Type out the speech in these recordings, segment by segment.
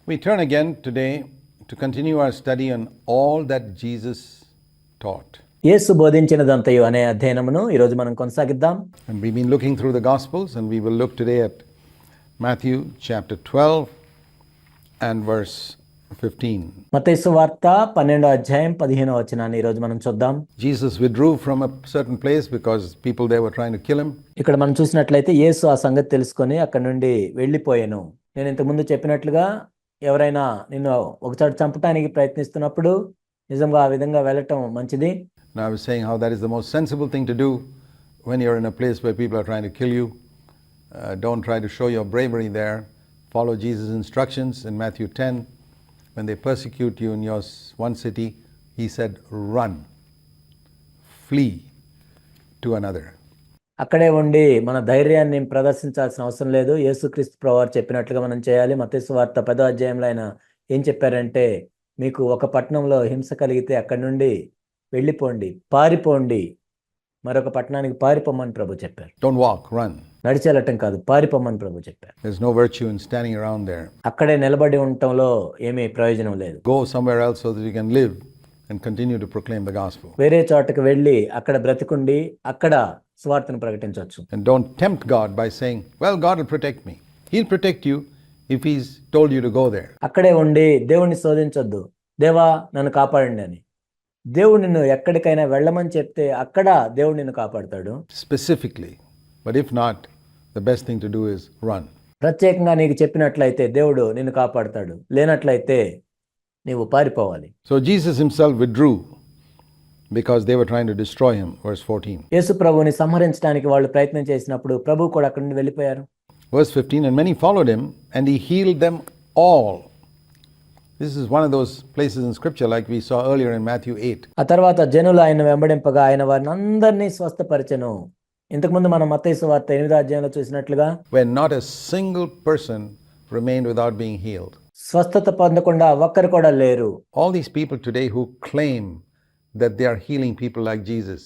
We turn again today to continue our study on all that Jesus taught. యేసు బోధించినదంతయు అనే అధ్యయనమును ఈరోజు మనం కొనసాగిద్దాం. And we've been looking through the Gospels, and we will look today at Matthew chapter 12 and verse 15. మత్తయి సువార్త 12వ అధ్యాయం 15వ వచనాన్ని ఈరోజు మనం చూద్దాం. Jesus withdrew from a certain place because people there were trying to kill him. ఇక్కడ మనం చూసినట్లయితే యేసు ఆ సంగతి తెలుసుకొని అక్కడి నుండి వెళ్ళిపోయాను. నేను ఇంతకుముందు చెప్పినట్లుగా ఎవరైనా నిన్ను ఒకచోట చంపడానికి ప్రయత్నిస్తున్నప్పుడు నిజంగా ఆ విధంగా వెళ్ళటం మంచిది. And I was saying how that is the most sensible thing to do when you're in a place where people are trying to kill you. Don't try to show your bravery there. Follow Jesus' instructions in Matthew 10. When they persecute you in your one city, he said, run, flee to another. అక్కడే ఉండి మన ధైర్యాన్ని ప్రదర్శించాల్సిన అవసరం లేదు. యేసుక్రీస్తు ప్రభువారు చెప్పినట్లుగా మనం చేయాలి. మత్తయి సువార్త 10వ అధ్యాయంలో ఆయన ఏం చెప్పారంటే, మీకు ఒక పట్టణంలో హింస కలిగితే అక్కడి నుండి వెళ్ళిపోండి, పారిపోండి, మరొక పట్టణానికి పారిపోమని ప్రభు చెప్పారు. Don't walk, run. నడిచెళ్ళటం కాదు, పారిపోమని ప్రభు చెప్పారు. There's no virtue in standing around there. అక్కడే నిలబడి ఉండటంలో ఏమీ ప్రయోజనం లేదు. Go somewhere else so that you can live and continue to proclaim the gospel. వేరే చోటకు వెళ్ళి అక్కడ బ్రతికుండి అక్కడ సువార్తను ప్రకటించవచ్చు. And don't tempt God by saying, well, God will protect me. He'll protect you if he's told you to go there. అక్కడే ఉండి దేవుణ్ణి శోధించొద్దు. దేవా నన్ను కాపాడండి అని. దేవుడు నిన్ను ఎక్కడికైనా వెళ్ళమని చెప్తే అక్కడ దేవుడు నిన్ను కాపాడతాడు. Specifically. But if not, the best thing to do is run. ప్రత్యేకంగా నీకు చెప్పినట్లయితే దేవుడు నిన్ను కాపాడతాడు. లేనట్లయితే నీవు పారిపోవాలి. So Jesus himself withdrew because they were trying to destroy him. Verse 14. యేసు ప్రభువుని సంహరించడానికి వాళ్ళు ప్రయత్నం చేసినప్పుడు ప్రభు కూడా అక్కడి నుండి వెళ్ళిపోయారు. Verse 15, and many followed him, and he healed them all. This is one of those places in scripture like we saw earlier in Matthew 8. ఆ తర్వాత జనులు ఆయన వెంబడింపగా ఆయన వారిని అందరినీ స్వస్థపరిచెను. ఇంతకుముందు మనం మత్తయి సువార్త 8వ అధ్యాయంలో చూసినట్లుగా When not a single person remained without being healed. స్వస్థత పొందకుండా ఒక్కరు కూడా లేరు. All these people today who claim that they are healing people like Jesus,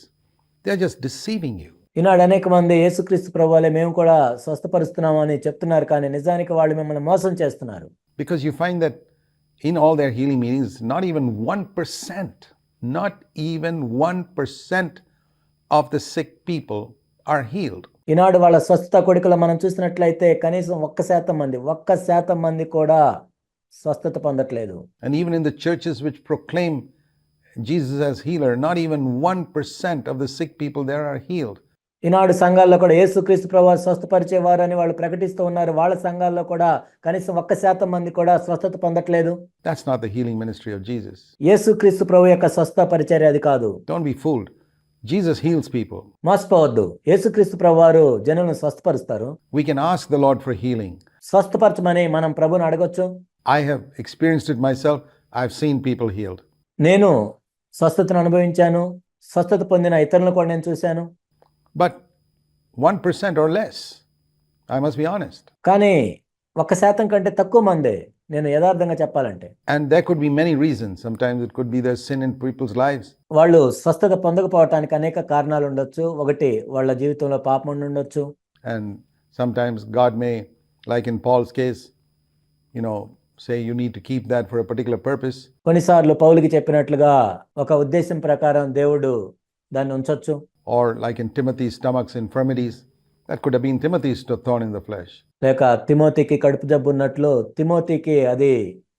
they are just deceiving you. ఈనాడు అనేక మంది యేసుక్రీస్తు ప్రభువులే మేము కూడా స్వస్థపరుస్తున్నాము అని చెప్తున్నారు, కానీ నిజానికి వాళ్ళు మిమ్మల్ని మోసం చేస్తున్నారు. Because you find that in all their healing meetings, not even 1% of the sick people are healed. ఈనాడు వాళ్ళ స్వస్థత కొడుకులు మనం చూసినట్లయితే కనీసం 1% మంది కూడా స్వస్థత పొందట్లేదు. And even in the churches which proclaim Jesus as healer, not even 1% of the sick people there are healed. ఈనాడు సంఘాల్లో కూడా యేసుక్రీస్తు ప్రభువు స్వస్థపరిచేవారు అని వాళ్ళు ప్రకటిస్తూ ఉన్నారు. వాళ్ళ సంఘాల్లో కూడా కనీసం 1% మంది కూడా స్వస్థత పొందట్లేదు. That's not the healing ministry of Jesus. యేసుక్రీస్తు ప్రభువు యొక్క స్వస్థ పరిచర్య అది కాదు. Don't be fooled. Jesus heals people. మోసపోవద్దు. యేసుక్రీస్తు ప్రభువారు జనులను స్వస్థపరుస్తారు. We can ask the Lord for healing. స్వస్థపరచమని మనం ప్రభువుని అడగొచ్చు. I have experienced it myself. I've seen people healed. నేను స్వస్థతను అనుభవించాను. స్వస్థత పొందిన ఇతరులను కూడా నేను చూశాను. But 1% or less. I must be honest. కానీ 1% కంటే తక్కువ మందే, నేను యథార్థంగా చెప్పాలంటే. And there could be many reasons. Sometimes it could be there's sin in people's lives. వాళ్ళు స్వస్థత పొందకపోవటానికి అనేక కారణాలు ఉండొచ్చు. ఒకటి వాళ్ళ జీవితంలో పాపం ఉండొచ్చు. And sometimes God may, like in Paul's case, say you need to keep that for a particular purpose. కొన్నిసార్లు పౌలుకి చెప్పినట్లుగా ఒక ఉద్దేశం ప్రకారం దేవుడు దాన్ని ఉంచొచ్చు. Or like in Timothy's stomach's infirmities, that could have been Timothy's thorn in the flesh. లేక తిమోతికి కడుపు జబ్బు ఉన్నట్లు తిమోతికి అది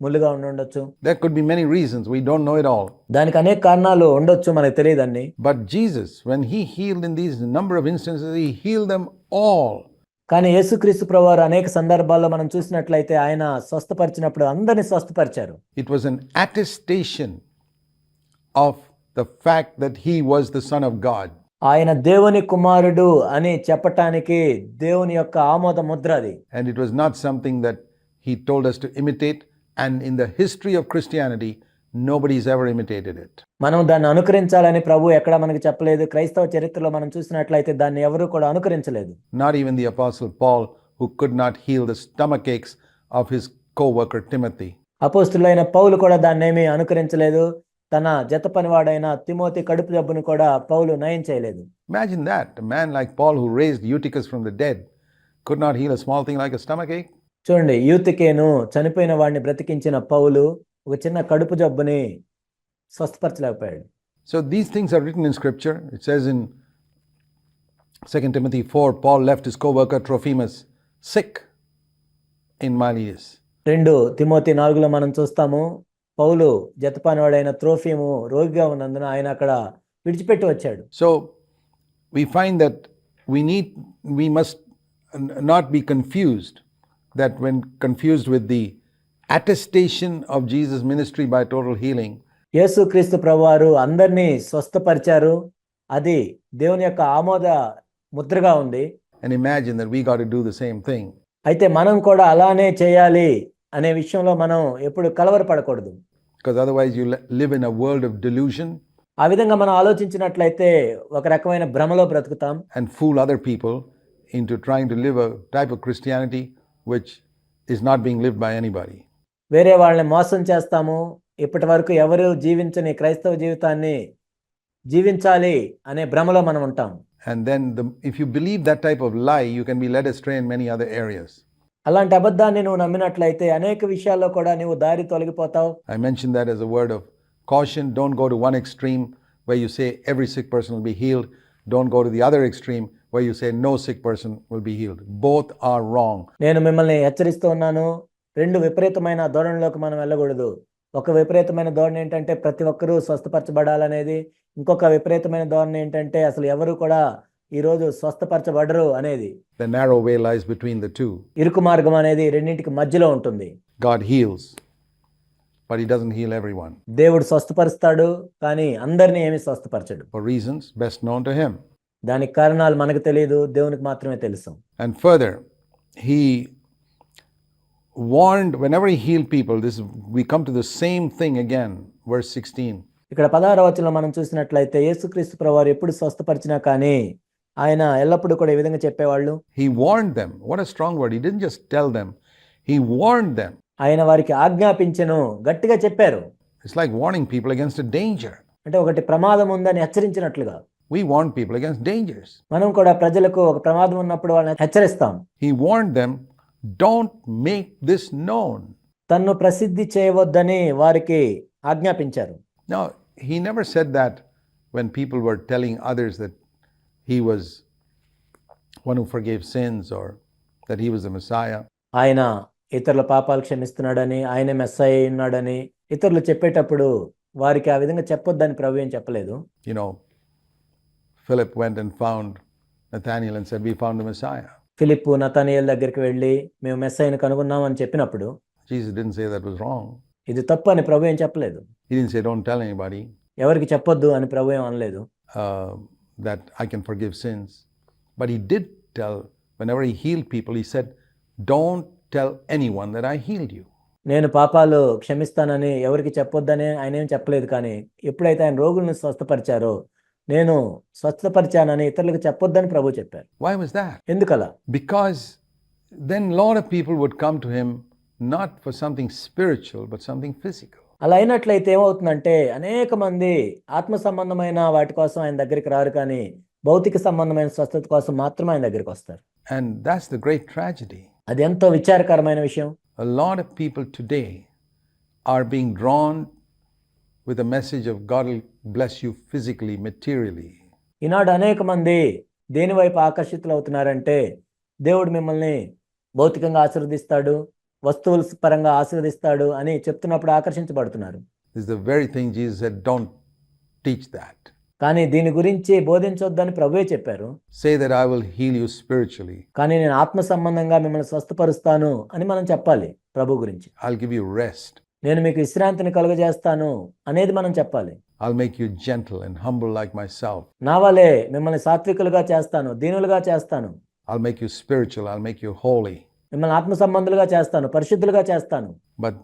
ముళ్ళుగా ఉండొచ్చు. There could be many reasons. We don't know it all. దానికి అనేక కారణాలు ఉండొచ్చు, మనకు తెలియదండి. But Jesus, when he healed in these number of instances, he healed them all. కానీ యేసుక్రీస్తు ప్రభువారు అనేక సందర్భాల్లో మనం చూసినట్లయితే ఆయన స్వస్థపరిచినప్పుడు అందరినీ స్వస్థపరిచారు. It was an attestation of the fact that he was the Son of God. ఆయన దేవుని కుమారుడు అని చెప్పటానికి దేవుని యొక్క ఆమోద ముద్ర అది. And it was not something that he told us to imitate, and in the history of Christianity nobody's ever imitated it. మనం దాన్ని అనుకరించాలని ప్రభు ఎక్కడ మనకు చెప్పలేదు. క్రైస్తవ చరిత్రలో మనం చూసినట్లయితే దాన్ని ఎవరు కూడా అనుకరించలేదు. Not even the apostle Paul, who could not heal the stomach aches of his co-worker Timothy. అపోస్తులైన పౌలు కూడా దాన్ని ఏమీ అనుకరించలేదు. తన జత పనివాడైన తిమోతి కడుపు జబ్బును కూడా పౌలు నయం చేయలేదు. Imagine that. A man like Paul, who raised Eutychus from the dead, could not heal a small thing like a stomachache. చూడండి, యూతికేను చనిపోయిన వాడిని బ్రతికించిన పౌలు ఒక చిన్న కడుపు జబ్బుని స్వస్థపరచలేకపోయాడు. So these things are written in scripture. It says in 2 Timothy 4, Paul left his co-worker Trophimus sick in Miletus. 2 Timothy 4లో మనం చూస్తాము, పౌలు జతపానివాడైన త్రోఫీము రోగిగా ఉన్నందున ఆయన అక్కడ విడిచిపెట్టి వచ్చాడు. So we find that we must not be confused, that when confused with the attestation of Jesus' ministry by total healing, యేసుక్రీస్తు ప్రభువారు అందరినీ స్వస్థపరిచారు, అది దేవుని యొక్క ఆమోద ముద్రగా ఉంది. and imagine that we got to do the same thing. అయితే మనం కూడా అలానే చేయాలి అనే విషయంలో మనం ఎప్పుడు కలవరపడకూడదు. Because otherwise you live in a world of delusion ఆ విధంగా మనం ఆలోచించినట్లయితే ఒక రకమైన భ్రమలో బ్రతుకుతాం and fool other people into trying to live a type of Christianity which is not being lived by anybody. వేరే వాళ్ళని మోసం చేస్తాము. ఇప్పటి వరకు ఎవరు జీవించని క్రైస్తవ జీవితాన్ని జీవించాలి అనే భ్రమలో మనం ఉంటాం. And then if you believe that type of lie, you can be led astray in many other areas. అలాంటి అబద్ధాన్ని నువ్వు నమ్మినట్లయితే అనేక విషయాల్లో కూడా నువ్వు దారి తొలగిపోతావు. I mentioned that as a word of caution. Don't go to one extreme where you say every sick person will be healed. Don't go to the other extreme where you say no sick person will be healed. Both are wrong. నేను మిమ్మల్ని హెచ్చరిస్తూ ఉన్నాను, రెండు విపరీతమైన ధోరణిలోకి మనం వెళ్ళకూడదు. ఒక విపరీతమైన ధోరణి ఏంటంటే ప్రతి ఒక్కరూ స్వస్థపరచబడాలనేది, ఇంకొక విపరీతమైన ధోరణి ఏంటంటే అసలు ఎవరు కూడా ఈరోజు స్వస్థపరచబడరు అనేది. The narrow way lies between the two. ఇరుకు మార్గం అనేది రెండింటికి మధ్యలో ఉంటుంది. God heals, but he doesn't heal everyone దేవుడు స్వస్థపరుస్తాడు, కానీ అందరినీ ఏమీ స్వస్థపరచడు. for reasons best known to him. దానికి కారణాలు మనకు తెలియదు, దేవునికి మాత్రమే తెలుసు. And further, he warned whenever he healed people, we come to the same thing again, verse 16. ఇక్కడ 16వ వచనంలో మనం చూసినట్లయితే యేసుక్రీస్తు ప్రభువారు ఎప్పుడు స్వస్థపరిచినా కానీ ఆయన ఎల్లప్పుడూ కూడా ఈ విధంగా చెప్పేవాళ్ళు. He warned them. What a strong word. He didn't just tell them, he warned them. ఆయన వారికి ఆజ్ఞాపించెను, గట్టిగా చెప్పారు. It's like warning people against a danger. అంటే ఒకటి ప్రమాదం ఉందని హెచ్చరించినట్లుగా. We warn people against dangers. మనం కూడా ప్రజలకు ఒక ప్రమాదం ఉన్నప్పుడు వాళ్ళని హెచ్చరిస్తాం. He warned them, don't make this known. తన్ను ప్రసిద్ధి చేయవద్దని వారికి ఆజ్ఞాపించారు. Now, he never said that when people were telling others that he was one who forgave sins or that he was the Messiah. ఆయన ఇతరుల పాపాలు క్షమిస్తున్నాడని, ఆయన మెస్సయ్య ఉన్నాడని ఇతరులు చెప్పేటప్పుడు వారికి ఆ విధంగా చెప్పొద్దని ప్రభు ఏం చెప్పలేదు. You know, Philip went and found Nathanael and said, we found the Messiah. ఫిలిప్పు నతనయేలు దగ్గరికి వెళ్ళి మేము మెస్సయ్యను కనుగొన్నాం అని చెప్పినప్పుడు Jesus didn't say that was wrong. ఇది తప్పు అని ప్రభు ఏం చెప్పలేదు. He didn't say, don't tell anybody ఎవరికి చెప్పొద్దు అని ప్రభు ఏం అనలేదు. that I can forgive sins. But he did tell, whenever he healed people, he said, don't tell anyone that I healed you. నేను పాపాలు క్షమిస్తానని ఎవరికి చెప్పొద్దని ఆయన ఏం చెప్పలేదు, కానీ ఎప్పుడైతే ఆయన రోగులను స్వస్థపరిచారో నేను స్వస్థపరిచానని ఇతరులకు చెప్పొద్దని ప్రభు చెప్పారు. Why was that? ఎందుకలా? Because then a lot of people would come to him not for something spiritual but something physical. అలా అయినట్లయితే ఏమవుతుందంటే అనేక మంది ఆత్మ సంబంధమైన వాటి కోసం ఆయన దగ్గరికి రారు, కానీ భౌతిక సంబంధమైన స్వస్థత కోసం మాత్రమే ఆయన దగ్గరికి వస్తారు. And that's the great tragedy. అది ఎంతో విచారకరమైన విషయం. A lot of people today are being drawn with a message of God will bless you physically, materially. ఈనాడు అనేక మంది దేని వైపు ఆకర్షితులు అవుతున్నారంటే దేవుడు మిమ్మల్ని భౌతికంగా ఆశీర్వదిస్తాడు, వస్తువుల పరంగా ఆశీర్వదిస్తాడు అని చెప్తున్నప్పుడు ఆకర్షించబడుతున్నారు. This is the very thing Jesus said, don't teach that. కానీ దీని గురించి బోధించొద్దని ప్రభువే చెప్పారు. Say that I will heal you spiritually. కానీ నేను ఆత్మ సంబంధంగా మిమ్మల్ని స్వస్థపరుస్తాను అని మనం చెప్పాలి ప్రభు గురించి. I'll give you rest. నేను మీకు విశ్రాంతిని కలుగజేస్తాను అనేది మనం చెప్పాలి. I'll make you gentle and humble like myself. నా వలే మిమ్మల్ని సాత్వికులుగా చేస్తాను, దీనులుగా చేస్తాను. I'll make you spiritual. I'll make you holy. మిమ్మల్ని ఆత్మ సంబంధులుగా చేస్తాను, పరిశుద్ధులుగా చేస్తాను. But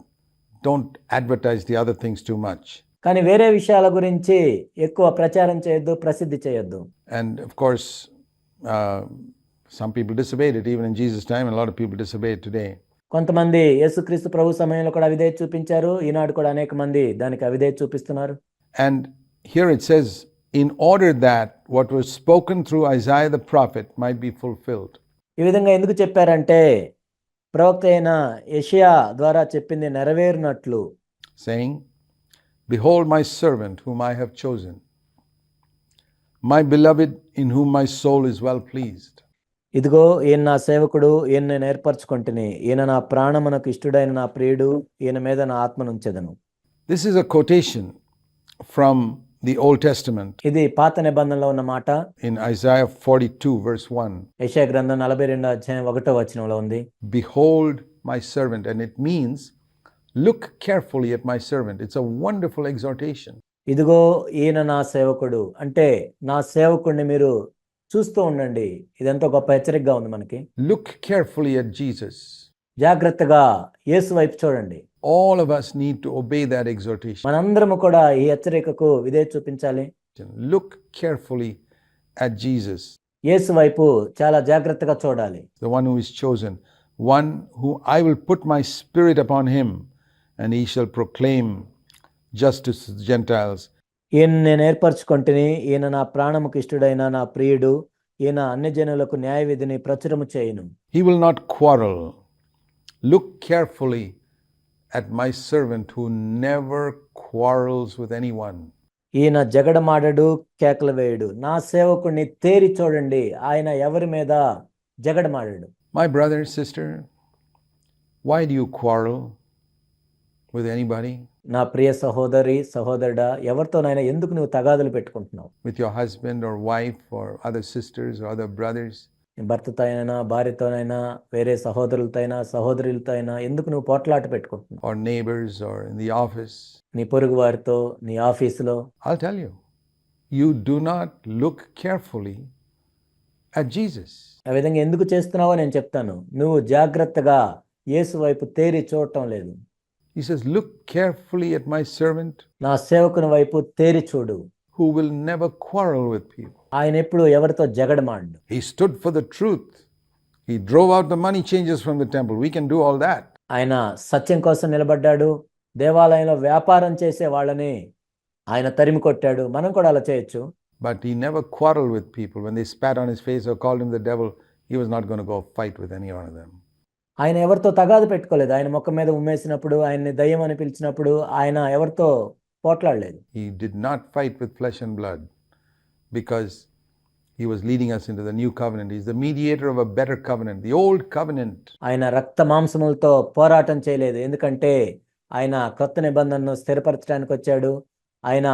don't advertise the other things too much. కానీ వేరే విషయాల గురించి ఎక్కువ ప్రచారం చేయొద్దు, ప్రసిద్ధి చేయొద్దు. And of course, some people disobeyed it even in Jesus' time, and a lot of people disobey it today. కొంతమంది యేసుక్రీస్తు ప్రభు సమయంలో కూడా అవిధేయత చూపించారు, ఈనాడు కూడా అనేక మంది దానికి అవిధేయత చూపిస్తున్నారు. And here it says, in order that what was spoken through Isaiah the prophet might be fulfilled. ఈ విధంగా ఎందుకు చెప్పారంటే ప్రవక్త అయిన యెషయా ద్వారా చెప్పింది నెరవేరినట్లు, saying, Behold my servant whom I have chosen, my beloved in whom my soul is well pleased. ఇదిగో ఈయన నా సేవకుడు, ఈయన నేను ఏర్పరచుకొంటిని, ఈయన నా ప్రాణమునకు ఇష్టుడైన నా ప్రియుడు, ఈయన మీద నా ఆత్మనుంచెదను. This is a quotation from the Old Testament ఇది పాత నిబంధనలో ఉన్న మాట. in Isaiah 42 verse 1. యెషయా గ్రంథం 42 అధ్యాయం 1వ వచనంలో ఉంది. Behold my servant, and it means look carefully at my servant. It's a wonderful exhortation. ఇదిగో ఈయన నా సేవకుడు అంటే నా సేవకుడిని మీరు చూస్తూ ఉండండి. ఇదెంతో గొప్ప హెచ్చరికగా ఉంది మనకి. Look carefully at Jesus. జాగ్రత్తగా యేసు వైపు చూడండి. All of us need to obey that exhortation. మనందరము కూడా ఈ హెచ్చరికకు విధేయత చూపించాలి. Look carefully at Jesus, యేసు వైపు చాలా జాగ్రత్తగా చూడాలి. the one who is chosen, one who I will put my spirit upon him, and he shall proclaim justice to the Gentiles. ఈయన నేను ఏర్పరచుకొంటిని, ఈయన నా ప్రాణముకు ఇష్టుడైన నా ప్రియుడు, ఈయన అన్యజనులకు న్యాయ విధిని ప్రచురము చేయును. He will not quarrel. Look carefully at my servant who never quarrels with anyone. ఈయన జగడమాడడు, కేకలు వేయడు. నా సేవకుడిని తేరి చూడండి, ఆయన ఎవరి మీద జగడమాడడు. My brother, sister, why do you quarrel with anybody? నా ప్రియ సహోదరి సహోదరుడా, ఎవరితోనైనా ఎందుకు నువ్వు తగాదులు పెట్టుకుంటున్నావు? With your husband or wife or other sisters or other brothers? నీ భర్తతో అయినా, భార్యతోనైనా, వేరే సహోదరులతో అయినా, సహోదరులతో అయినా ఎందుకు నువ్వు పోట్లాట పెట్టుకుంటున్నావు? Or neighbors or in the office? నీ పొరుగు వారితో, నీ ఆఫీసులో. I'll tell you, you do not look carefully at Jesus. ఆ విధంగా ఎందుకు చేస్తున్నావో నేను చెప్తాను. నువ్వు జాగ్రత్తగా యేసు వైపు తేరి చూడటం లేదు. He says, look carefully at my servant నా సేవకుని వైపు తేరి చూడు. who will never quarrel with people. ఆయన ఎప్పుడు ఎవరితో జగడమాడు. He stood for the truth. He drove out the money changers from the temple. We can do all that. ఆయన సత్యం కోసం నిలబడ్డాడు. దేవాలయంలో వ్యాపారం చేసే వాళ్ళని ఆయన తరిమి కొట్టాడు. మనం కూడా అలా చేయొచ్చు. But he never quarreled with people. When they spat on his face or called him the devil, he was not going to go fight with any one of them. ఆయన ఎవరితో తగాదు పెట్టుకోలేదు. ఆయన ముఖం మీద ఉమ్మేసినప్పుడు, ఆయన్ని దయ్యం అని పిలిచినప్పుడు ఆయన ఎవరితో పోట్లాడలేదు. He did not fight with flesh and blood because he was leading us into the new covenant. He's the mediator of a better covenant. The old covenant, ఆయన రక్త మాంసములతో పోరాటం చేయలేదు. ఎందుకంటే ఆయన క్రొత్త నిబంధనను స్థిరపరచడానికి వచ్చాడు. ఆయన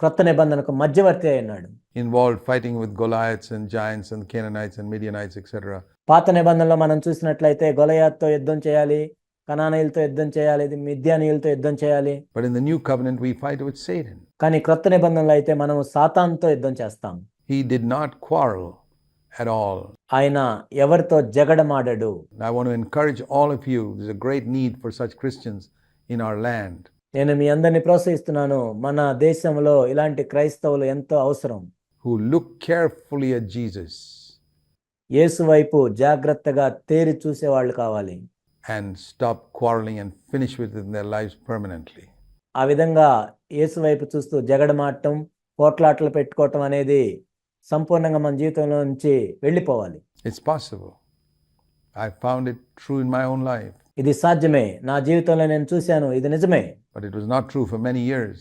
క్రొత్త నిబంధనకు మధ్యవర్తి అయినాడు. involved fighting with Goliaths and giants and Canaanites and Midianites, etc. పాత నిబంధనలో మనం చూసినట్లయితే గొలయాతుతో యుద్ధం చేయాలి, కనానీయులతో యుద్ధం చేయాలి, మిద్యానీయులతో యుద్ధం చేయాలి. But in the new covenant, we fight with Satan. కానీ క్రొత్త నిబంధనలో అయితే మనం సాతానుతో యుద్ధం చేస్తాం. He did not quarrel at all. ఆయన ఎవరితో జగడమాడడు. I want to encourage all of you. There's a great need for such Christians in our land. నేను మీ అందరినీ ప్రోత్సహిస్తున్నాను. మన దేశంలో ఇలాంటి క్రైస్తవులు ఎంతో అవసరం. Who look carefully at Jesus యేసు వైపు జాగ్రత్తగా తేరి చూసేవాళ్ళు కావాలి. and stop quarreling and finish with it in their lives permanently. ఆ విధంగా యేసు వైపు చూస్తూ జగడమాడటం, పోట్లాటలు పెట్టుకోవటం అనేది సంపూర్ణంగా మన జీవితంలో నుంచి వెళ్ళిపోవాలి. It's possible. I found it true in my own life. ఇది సాధ్యమే. నా జీవితంలో నేను చూశాను. ఇది నిజమే. But it was not true for many years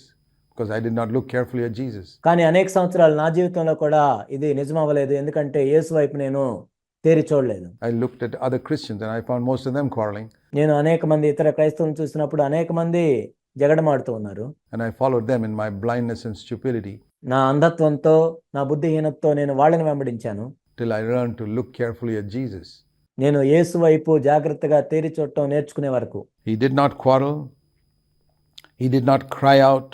because I did not look carefully at Jesus. కానీ అనేక సంవత్సరాలు నా జీవితంలో కూడా ఇది నిజమవ్వలేదు. ఎందుకంటే యేసు వైపు నేను తేరి చూడలేదు. I looked at other Christians and I found most of them quarreling. నేను అనేక మంది ఇతర క్రైస్తవులను చూసినప్పుడు అనేక మంది జగడమాడుతూ ఉన్నారు. And I followed them in my blindness and stupidity నా అంధత్వంతో, నా బుద్ధిహీనతతో నేను వాళ్ళని వెంబడించాను. till I learned to look carefully at Jesus. నేను యేసు వైపు జాగ్రత్తగా తేరి చూడటం నేర్చుకునే వరకు. He did not quarrel. He did not cry out,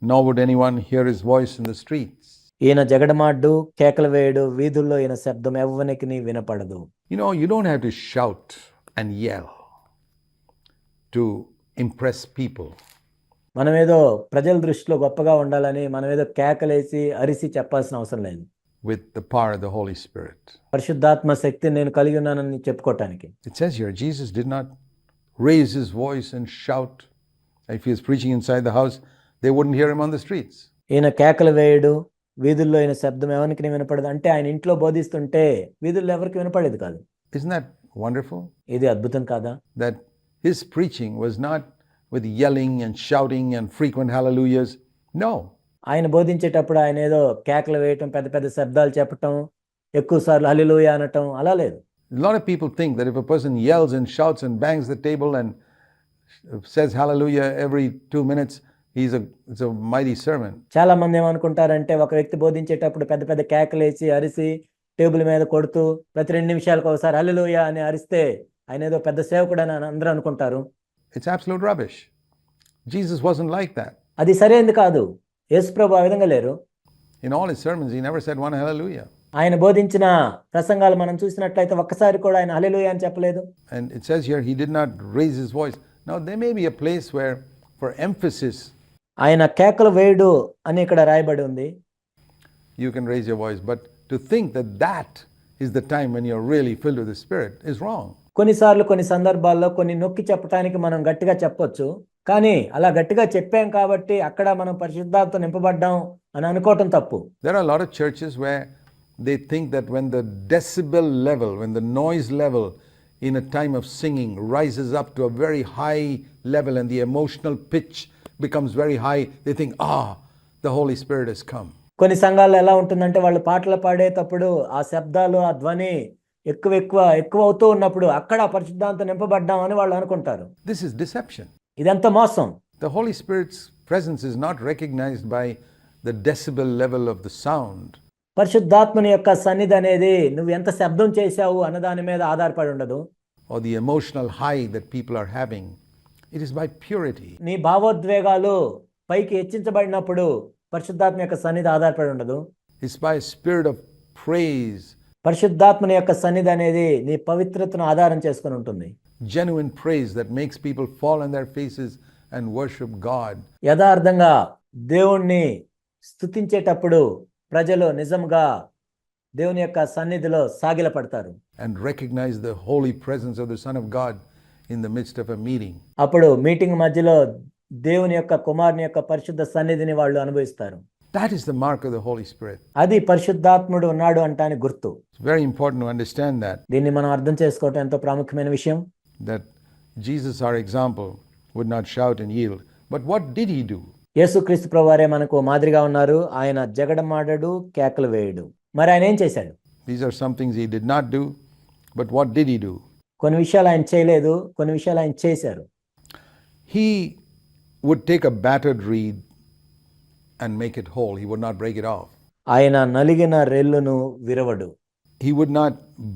nor would anyone hear his voice in the streets. ఈయన జగడమాడ్డు, కేకలు వేయడు, వీధుల్లో ఈయన శబ్దం ఎవ్వనికి వినపడదు. You know, you don't have to shout and yell to impress people. మనమేదో ప్రజల దృష్టిలో గొప్పగా ఉండాలని మనమేదో కేకలేసి అరిసి చెప్పాల్సిన అవసరం లేదు. With the power of the Holy Spirit. పరిశుద్ధాత్మ శక్తిని నేను కలిగి ఉన్నానని చెప్పుకోవటానికి. It says here, Jesus did not raise his voice and shout. If he was preaching inside the house, they wouldn't hear him on the streets. ఈయన కేకలు వేయడు, వీధుల్లో ఈయన శబ్దం ఎవరికి వినపడదు. అంటే ఆయన ఇంట్లో బోధిస్తుంటే వీధుల్లో ఎవరికి వినపడేది కాదు. Isn't that wonderful? ఇది అద్భుతం కాదా? That his preaching was not with yelling and shouting and frequent hallelujahs. No. ఆయన బోధించేటప్పుడు ఆయన ఏదో కేకలు వేయటం, పెద్ద పెద్ద శబ్దాలు చెప్పటం, ఎక్కువ సార్లు హల్లెలూయా అనటం అలా లేదు. A lot of people think that if a person yells and shouts and bangs the table and says hallelujah every 2 minutes, it's a mighty sermon. చాలా మంది ఏమనుకుంటారంటే ఒక వ్యక్తి బోధించేటప్పుడు పెద్ద పెద్ద కేకలేసి అరిసి టేబుల్ మీద కొడుతూ ప్రతి 2 నిమిషాలకు ఒకసారి హల్లెలూయా అని అరిస్తే ఆయన ఏదో పెద్ద సేవకుడు అని అందరూ అనుకుంటారు. It's absolute rubbish. Jesus wasn't like that. అది సరైనది కాదు. యేసుప్రభు ఆ విధంగా లేరు. In all his sermons, he never said one hallelujah. ఆయన బోధించిన ప్రసంగాలు మనం చూసినట్లయితే ఒక్కసారి కూడా ఆయన హల్లెలూయా అని చెప్పలేదు. And it says here, he did not raise his voice. Now, there may be a place where, for emphasis, ఆయన కేకలు వేయుడు అని ఇక్కడ రాయబడి ఉంది. you can raise your voice. But to think that that is the time when you're really filled with the Spirit is wrong. కొన్నిసార్లు కొన్ని సందర్భాల్లో కొన్ని నొక్కి చెప్పడానికి మనం గట్టిగా చెప్పొచ్చు. కానీ అలా గట్టిగా చెప్పాం కాబట్టి అక్కడ మనం పరిశుద్ధాత్మతో నింపబడ్డాం అని అనుకోవటం తప్పు. There are a lot of churches where they think that when the decibel level, when the noise level in a time of singing rises up to a very high level and the emotional pitch becomes very high, they think, the Holy Spirit has come. కొన్ని సంఘాల్లో ఎలా ఉంటుందంటే వాళ్ళు పాటలు పాడేటప్పుడు ఆ శబ్దాలు, ఆ ధ్వని ఎక్కువ అవుతూ ఉన్నప్పుడు అక్కడ పరిశుద్ధాంతం నింపబడ్డాం అని వాళ్ళు అనుకుంటారు. This is deception. ఇదంతా మోసం. The Holy Spirit's presence is not recognized by the decibel level of the sound. పరిశుద్ధాత్మని యొక్క సన్నిధి అనేది నువ్వు ఎంత శబ్దం చేశావు అన్న దాని మీద ఆధారపడి ఉండదు. Or the emotional high that people are having. It is by purity. నీ భావోద్వేగాలు పైకి హెచ్చించబడినప్పుడు పరిశుద్ధాత్మ యొక్క సన్నిధి ఆధారపడి ఉండదు. It's by a spirit of praise. పరిశుద్ధాత్మని యొక్క సన్నిధి అనేది నీ పవిత్రతను ఆధారం చేసుకుని ఉంటుంది. Genuine praise that makes people fall on their faces and worship God. యథార్థంగా దేవుణ్ణి స్తుతించేటప్పుడు ప్రజలు నిజంగా దేవుని యొక్క సన్నిధిలో సాగిలపడతారు. And recognize the holy presence of the Son of God in the midst of a meeting. అప్పుడు మీటింగ్ మధ్యలో దేవుని యొక్క కుమారుని యొక్క పరిశుద్ధ సన్నిధిని వాళ్ళు అనుభవిస్తారు. That is the mark of the Holy Spirit. అది పరిశుద్ధాత్ముడు ఉన్నాడు అంటానికి గుర్తు. It's very important to understand that. దీన్ని మనం అర్థం చేసుకోవటం ఎంతో ప్రాముఖ్యమైన విషయం. That Jesus, our example, would not shout and yield. But what did he do? యేసుక్రీస్తు ప్రభువారే మనకు మాదిరిగా ఉన్నారు. ఆయన జగడమాడడు, కేకలు వేయడు. మరి ఆయన ఏం చేశాడు? These are some things he did not do. But what did he do? కొన్ని విషయాలు ఆయన చేయలేదు, కొన్ని విషయాలు ఆయన చేశారు. He would take a battered reed and make it whole. He would not break it off. ఆయన నలిగిన రెల్లును విరవడు. He would not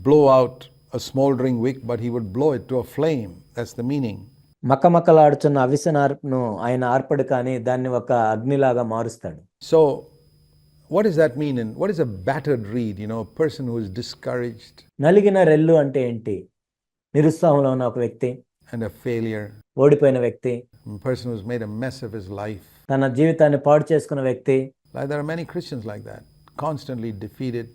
blow out a smoldering wick, but he would blow it to a flame. That's the meaning. మకమకలాడుచున్న అవిసెనార్పును ఆయన ఆర్పడు కానీ దాన్ని ఒక అగ్నిలాగా మారుస్తాడు. So, what does that mean? And what is a battered reed? A person who is discouraged. నలిగిన రెల్లు అంటే ఏంటి? నిరుత్సాహంలో ఉన్న ఒక వ్యక్తి, And a failure. ఓడిపోయిన వ్యక్తి, A person who's made a mess of his life. తన జీవితాన్ని పాడు చేసుకున్న వ్యక్తి. Like there are many Christians like that. Constantly defeated,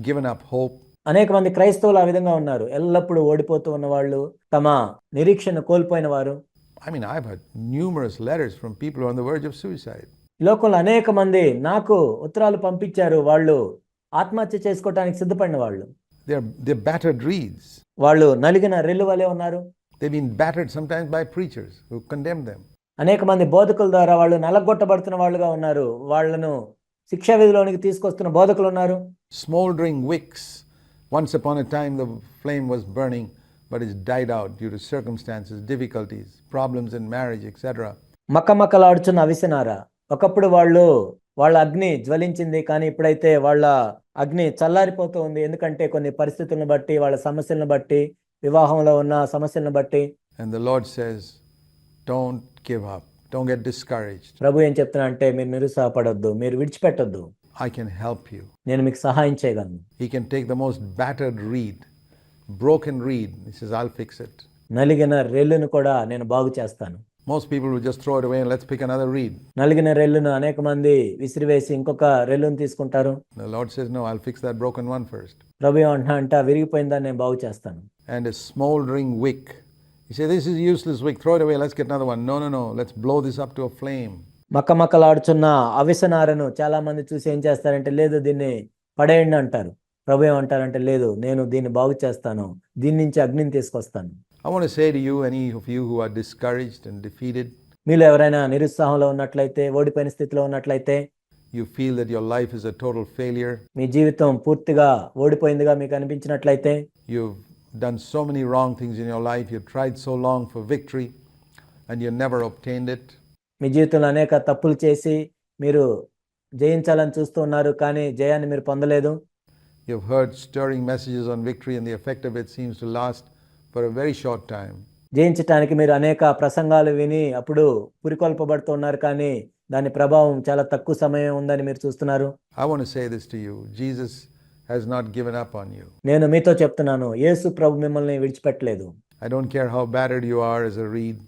given up hope. అనేక మంది క్రైస్తవులు ఆ విధంగా ఉన్నారు. ఎల్లప్పుడూ ఓడిపోతూ ఉన్నవాళ్ళు, తమ నిరీక్షణ కోల్పోయిన వారు. I mean, I've had numerous letters from people who are on the verge of suicide. ఈ లోకంలో అనేక మంది నాకు ఉత్తరాలు పంపించారు. వాళ్ళు ఆత్మహత్య చేసుకోవడానికి సిద్ధపడిన వాళ్ళు. They're battered reeds. వాళ్ళు నలిగిన రెల్లు వలె ఉన్నారు. They've been battered sometimes by preachers who condemn them. అనేక మంది బోధకుల ద్వారా వాళ్ళు నలగొట్టబడుతున్న వాళ్ళుగా ఉన్నారు. వాళ్ళను శిక్షా విధిలోనికి తీసుకొస్తున్న బోధకులు ఉన్నారు. Smoldering wicks. Once upon a time the flame was burning, but it's died out due to circumstances, difficulties, problems in marriage, etc. మకమకలాడుచున్న అవిసెనార. ఒకప్పుడు వాళ్ళ అగ్ని జ్వలించింది, కానీ ఇప్పుడైతే వాళ్ళ అగ్ని చల్లారిపోతూ ఉంది. ఎందుకంటే కొన్ని పరిస్థితులను బట్టి, వాళ్ళ సమస్యలను బట్టి, వివాహంలో ఉన్న సమస్యలను బట్టి. And the Lord says, don't give up. Don't get discouraged. ప్రభు ఏం చెప్తున్నా అంటే, మీరు నిరుత్సాహపడొద్దు, మీరు విడిచిపెట్టొద్దు. I can help you. నేను మీకు సహాయం చేయగలను. He can take the most battered reed, broken reed. He says, I'll fix it. నలిగిన రెల్లును కూడా నేను బాగు చేస్తాను. Most people will just throw it away and let's pick another reed. నలిగిన రెల్లును అనేక మంది విసిరివేసి ఇంకొక రెల్లును తీసుకుంటారు. The Lord says, no, I'll fix that broken one first. ప్రభు ఏమంటున్నా విరిగిపోయిన దాన్ని నేను బాగు చేస్తాను. And a smoldering wick. You say, this is useless wick, throw it away, let's get another one. No, let's blow this up to a flame. మకమకలాడుచున్న అవిసెనారను చాలా మంది చూసి ఏం చేస్తారంటే, లేదు దీన్ని పడేయండి అంటారు. ప్రభు ఏమంటారంటే లేదు, నేను దీన్ని బాగు చేస్తాను, దీని నుంచి అగ్నిని తీసుకొస్తాను. I want to say to you, any of you who are discouraged and defeated, మీలో ఎవరైనా నిరుత్సాహంలో ఉన్నట్లయితే, ఓడిపోయిన స్థితిలో ఉన్నట్లయితే, you feel that your life is a total failure, మీ జీవితం పూర్తిగా ఓడిపోయిందిగా మీకు అనిపించినట్లయితే, you've done so many wrong things in your life, you tried so long for victory and you never obtained it. మీ జీవితంలో అనేక తప్పులు చేసి మీరు జయించాలని చూస్తూ ఉన్నారు, కానీ జయాన్ని మీరు పొందలేదు. You've heard stirring messages on victory and the effect of it seems to last for a very short time. జయించటానికి మీరు అనేక ప్రసంగాలు విని అప్పుడు పురికొల్పబడుతున్నారు, కానీ దాని ప్రభావం చాలా తక్కువ సమయం ఉందని మీరు చూస్తున్నారు. I want to say this to you. Jesus has not given up on you. నేను మీతో చెప్తున్నాను, యేసు ప్రభు మిమ్మల్ని విడిచిపెట్టలేదు. I don't care how battered you are as a reed.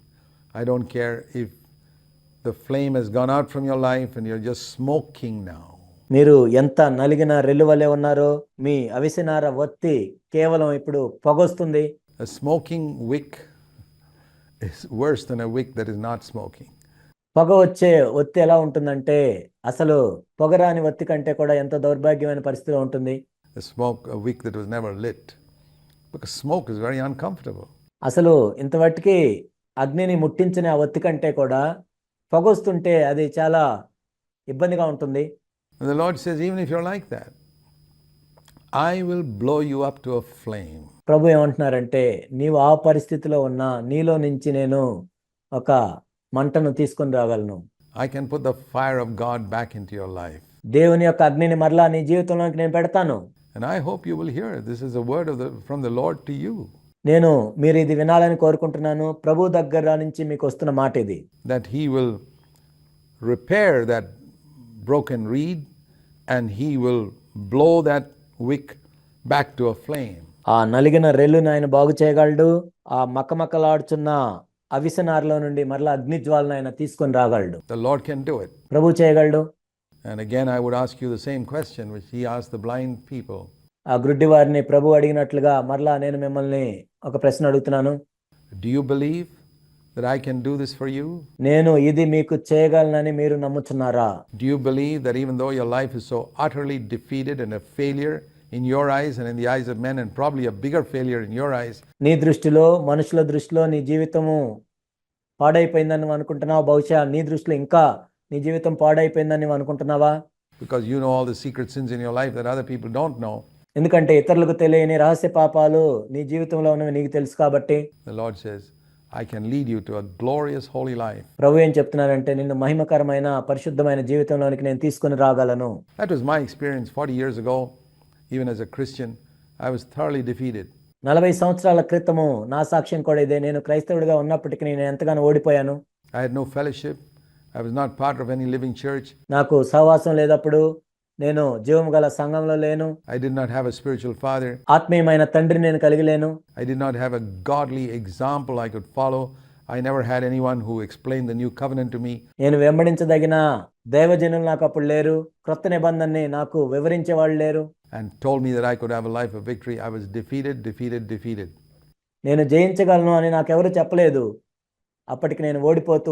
I don't care if the flame has gone out from your life and you're just smoking now. మీరు ఎంత నలిగిన రెల్లువలే ఉన్నారో, మీ అవిసినార ఒత్తి కేవలం ఇప్పుడు పొగొస్తుంది. A smoking wick is worse than a wick that is not smoking. పొగ వచ్చే ఒత్తి ఎలా ఉంటుందంటే అసలు పొగరాని ఒత్తి కంటే కూడా ఎంతో దౌర్భాగ్యమైన పరిస్థితిలో ఉంటుంది. A wick that was never lit. Because smoke is very uncomfortable. అసలు ఇంతవరకు అగ్నిని ముట్టించిన ఆ ఒత్తి కంటే కూడా పొగొస్తుంటే అది చాలా ఇబ్బందిగా ఉంటుంది. And the Lord says, even if you're like that, I will blow you up to a flame. ప్రభు ఏమంటున్నారంటే, నీవు ఆ పరిస్థితిలో ఉన్నా నీలో నుంచి నేను ఒక మంటను తీసుకొని రాగలను. I can put the fire of God back into your life. దేవుని యొక్క అగ్నిని మరలా నీ జీవితంలోకి నేను పెడతాను. And I hope you will hear it. This is a word from the Lord to you. నేను మీరు ఇది వినాలని కోరుకుంటున్నాను. ప్రభు దగ్గర నుంచి మీకు వస్తున్న మాట ఇది. That he will repair that broken reed and he will blow that wick back to a flame. ఆ నలిగిన రెల్లుని ఆయన బాగు చేయగలడు. ఆ మకమకలాడుచున్న అవిసనారలో నుండి మరలా అగ్నిజ్వాలను ఆయన తీసుకొని రాగలడు. The Lord can do it. ప్రభు చేయగలడు. And again I would ask you the same question which he asked the blind people. ఆ గ్రుడ్డి వారిని ప్రభు అడిగినట్లుగా మరలా నేను మిమ్మల్ని ఒక ప్రశ్న అడుగుతున్నాను. Do you believe that I can do this for you? నేను ఇది మీకు చేయగలనని మీరు నమ్ముచున్నారా? Do you believe that even though your life is so utterly defeated and a failure in your eyes and in the eyes of men and probably a bigger failure in your eyes, నీ దృష్టిలో, మనుషుల దృష్టిలో నీ జీవితము పాడైపోయిందని నువ్వు అనుకుంటున్నావా? బహుశా నీ దృష్టిలో ఇంకా నీ జీవితం పాడైపోయిందని నువ్వు అనుకుంటున్నావా? because you know all the secret sins in your life that other people don't know. ఎందుకంటే ఇతరులకు తెలియని రహస్య పాపాలు నీ జీవితంలో ఉన్నవి నీకు తెలుసు కాబట్టి. The Lord says, I can lead you to a glorious holy life. ప్రభు ఏం చెప్తున్నారంటే, నిన్ను మహిమకరమైన పరిశుద్ధమైన జీవితంలోనికి నేను తీసుకొని రాగలను. That was my experience 40 years ago. Even as a Christian, I was thoroughly defeated. 40 సంవత్సరాల క్రితము నా సాక్ష్యం కూడా ఇదే. నేను క్రైస్తవుడిగా ఉన్నప్పటికీ నేను ఎంతగానో ఓడిపోయాను. I had no fellowship. I was not part of any living church. నాకు సహవాసం లేదప్పుడు. నేను జీవము గల సంఘంలో లేను. I did not have a spiritual father. ఆత్మీయమైన తండ్రి నేను కలిగి లేను. I did not have a godly example I could follow. I never had anyone who explained the new covenant to me. నేను వెంబడించదగిన దైవజనులు నాకు అప్పుడు లేరు. క్రొత్త నిబంధనని నాకు వివరించే వాళ్ళు లేరు. And told me that I could have a life of victory. I was defeated. నేను జయించగలను అని నాకెవరు చెప్పలేదు. అప్పటికి నేను ఓడిపోతూ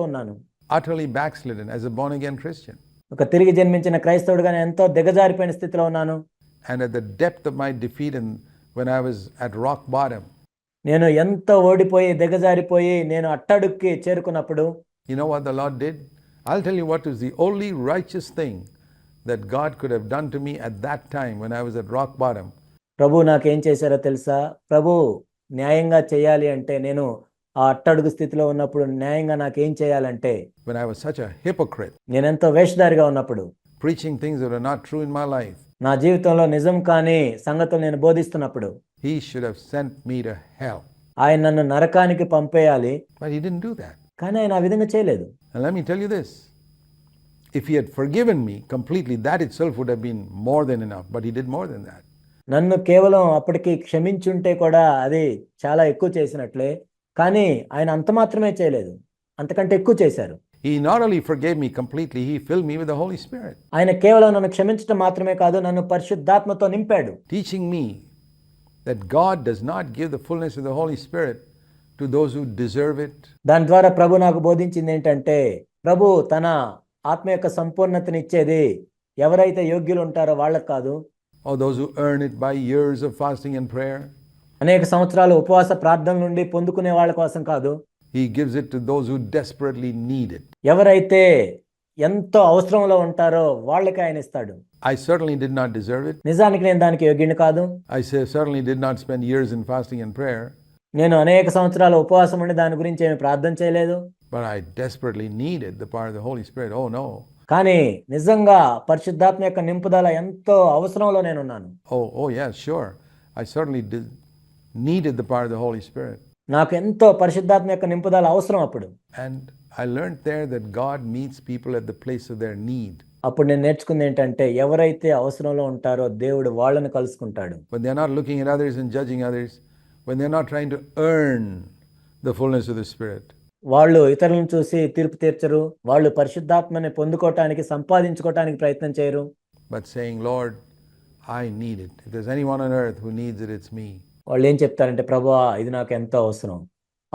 ఉన్నాను. Utterly backslidden as a born again Christian. ఒక తిరిగి జన్మించిన క్రైస్తవుడిగా నేను ఎంతో దిగజారిపోయిన స్థితిలో ఉన్నాను. And at the depth of my defeat and when I was at rock bottom, నేను ఎంతో ఓడిపోయి దిగజారిపోయి నేను అట్టడుక్కి చేరుకున్నప్పుడు, you know what the Lord did? I'll tell you what is the only righteous thing that God could have done to me at that time when I was at rock bottom. ప్రభు నాకేం చేశారో తెలుసా? ప్రభు న్యాయంగా చేయాలి అంటే, నేను ఆ అట్టడుగు స్థితిలో ఉన్నప్పుడు న్యాయంగా నాకేం చేయాలంటే, when I was such a hypocrite, నేనెంతో వేషధారిగా ఉన్నప్పుడు, preaching things that are not true in my life, నా జీవితంలో నిజం కాని సంగతులు నేను బోధిస్తున్నప్పుడు, he should have sent me to hell. ఆయన నన్ను నరకానికి పంపేయాలి. But he didn't do that. కానీ ఆయన ఆ విధంగా చేయలేదు. And let me tell you this. If he had forgiven me completely, that itself would have been more than enough. But he did more than that. నన్ను కేవలం అప్పటికి క్షమించుంటే కూడా అది చాలా ఎక్కువ చేసినట్లే. కానీ ఆయన అంత మాత్రమే చేయలేదు, అంతకంటే ఎక్కువ చేశారు. He not only forgave me completely, he filled me with the Holy Spirit. ఆయన కేవలం నన్ను క్షమించడం మాత్రమే కాదు, నన్ను పరిశుద్ధాత్మతో నింపాడు. Teaching me that God does not give the fullness of the Holy Spirit to those who deserve it. దాని ద్వారా ప్రభు నాకు బోధించింది ఏంటంటే, ప్రభు తన ఆత్మ యొక్క సంపూర్ణతని ఇచ్చేది ఎవరైతే యోగ్యులు ఉంటారో వాళ్ళకు కాదు, or those who earn it by years of fasting and prayer. అనేక సంవత్సరాలు ఉపవాస ప్రార్థన నుండి పొందుకునే వాళ్ళ కోసం కాదు. He gives it to those who desperately need it. ఎవరైతే ఎంతో అవసరంలో ఉంటారో వాళ్ళకి ఆయన ఇస్తాడు. I certainly did not deserve it. నిజానికి నేను దానికి యోగ్యుని కాదు. certainly did not spend years in fasting and prayer. నేను అనేక సంవత్సరాలు ఉపవాసం ఉండి దాని గురించి ఏమి ప్రార్థన చేయలేదు. But I desperately needed the power of the Holy Spirit. Oh no. కానీ నిజంగా పరిశుద్ధాత్మ యొక్క నింపుదల ఎంతో అవసరంలో నేనున్నాను. Oh yeah, sure. I certainly needed the power of the Holy Spirit. నాకు ఎంతో పరిశుద్ధాత్మ యొక్క నింపుదల అవసరం అప్పుడు. And I learned there that God meets people at the place of their need. అప్పుడు నేను నేర్చుకుంది ఏంటంటే ఎవరైతే అవసరంలో ఉంటారో దేవుడు వాళ్ళని కలుసుకుంటాడు. When they're not looking at others and judging others, when they're not trying to earn the fullness of the Spirit. వాళ్ళు ఇతరులను చూసి తీర్పు తీర్చరు. వాళ్ళు పరిశుద్ధాత్మని పొందుకోవటానికి సంపాదించుకోవటానికి ప్రయత్నం చేయరు. But saying, Lord, I need it. If there's anyone on earth who needs it, it's me. వాళ్ళు ఏం చెప్తారంటే ప్రభువా ఇది నాకు ఎంతో అవసరం.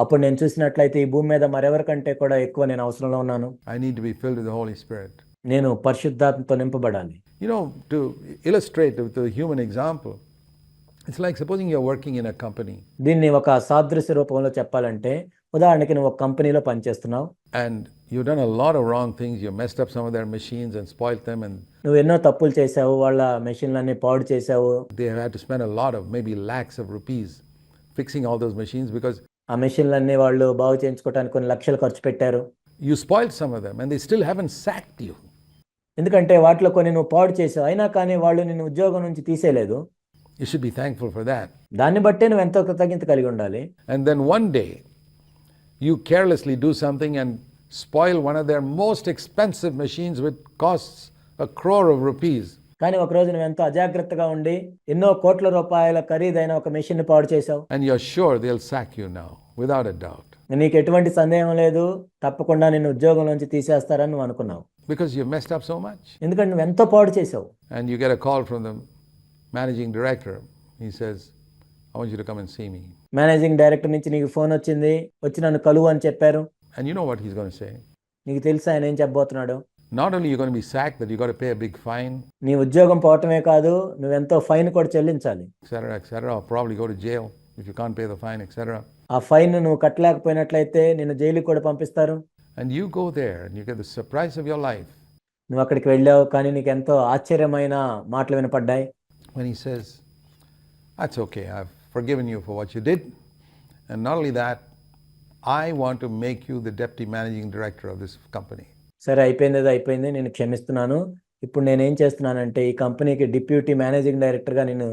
అప్పుడు నేను చూసినట్లయితే ఈ భూమి మీద మరెవరికంటే కూడా ఎక్కువ నేను అవసరంలో ఉన్నాను. I need to be filled with the Holy Spirit. నేను పరిశుద్ధాత్మతో నింపబడాలి. You know, to illustrate with a human example, it's like supposing you're working in a company. దీన్ని ఒక సాదృశ్య రూపంలో చెప్పాలంటే ఉదాహరణకి నువ్వు ఒక కంపెనీలో పనిచేస్తున్నావు. And you've done a lot of wrong things. You messed up some of their machines and spoiled them, and నువ్వు ఎన్నో తప్పులు చేసావు. వాళ్ళ మెషిన్లన్నీ పాడు చేసావు. they have had to spend a lot of maybe lakhs of rupees fixing all those machines because ఆ మెషిన్లన్నీ వాళ్ళు బాగు చేయించుకోవడానికి కొన్ని లక్షలు ఖర్చు పెట్టారు. you spoiled some of them and they still haven't sacked you. ఎందుకంటే వాటిలో కొన్ని నువ్వు పాడు చేసావు. అయినా కానీ వాళ్ళు నిన్ను ఉద్యోగం నుంచి తీసేయలేదు. You should be thankful for that. దాన్ని బట్టే నువ్వు ఎంతో కృతజ్ఞత కలిగి ఉండాలి. And then one day you carelessly do something and spoil one of their most expensive machines which costs 1 crore of rupees. కానీ ఒక రోజు నువ్వు ఎంతో అజాగ్రత్తగా ఉండి ఎన్నో కోట్ల రూపాయల ఖరీదైన ఒక మెషిన్ ని పాడు చేసావు. And you're sure they'll sack you now without a doubt. నీకు ఎటువంటి సందేహం లేదు, తప్పకుండా నిన్ను ఉద్యోగం నుంచి తీసేస్తారని నువ్వు అనుకున్నావు. Because you messed up so much. ఎందుకంటే నువ్వు ఎంతో పాడు చేసావు. And you get a call from the managing director. He says, I want you to come and see me. Managing director నుంచి నీకు ఫోన్ వచ్చింది, వచ్చి నన్ను కలువు అని చెప్పారు. And you know what he's going to say? నీకు తెలుసా ఆయన ఏం చెప్పబోతున్నాడు? Not only you're going to be sacked, that you got to pay a big fine, నీ ఉద్యోగం పోవటమే కాదు, నువ్వెంతో ఫైన్ కూడా చెల్లించాలి. etc., or probably go to jail if you can't pay the fine, etc. ఆ ఫైన్ నువ్వు కట్టలేకపోయినట్లయితే నిన్ను జైలుకి కూడా పంపిస్తారు. And you go there and you get the surprise of your life. నువ్వు అక్కడికి వెళ్ళావు, కానీ నీకు ఎంతో ఆశ్చర్యమైన మాటలు వినపడ్డాయి. When he says, that's okay, I've forgiven you for what you did. And not only that, I want to make you the deputy managing director of this company. సరే అయిపోయింది, నేను క్షమిస్తున్నాను. ఇప్పుడు నేనేం చేస్తున్నానంటే ఈ కంపెనీకి డిప్యూటీ మేనేజింగ్ డైరెక్టర్గా నేను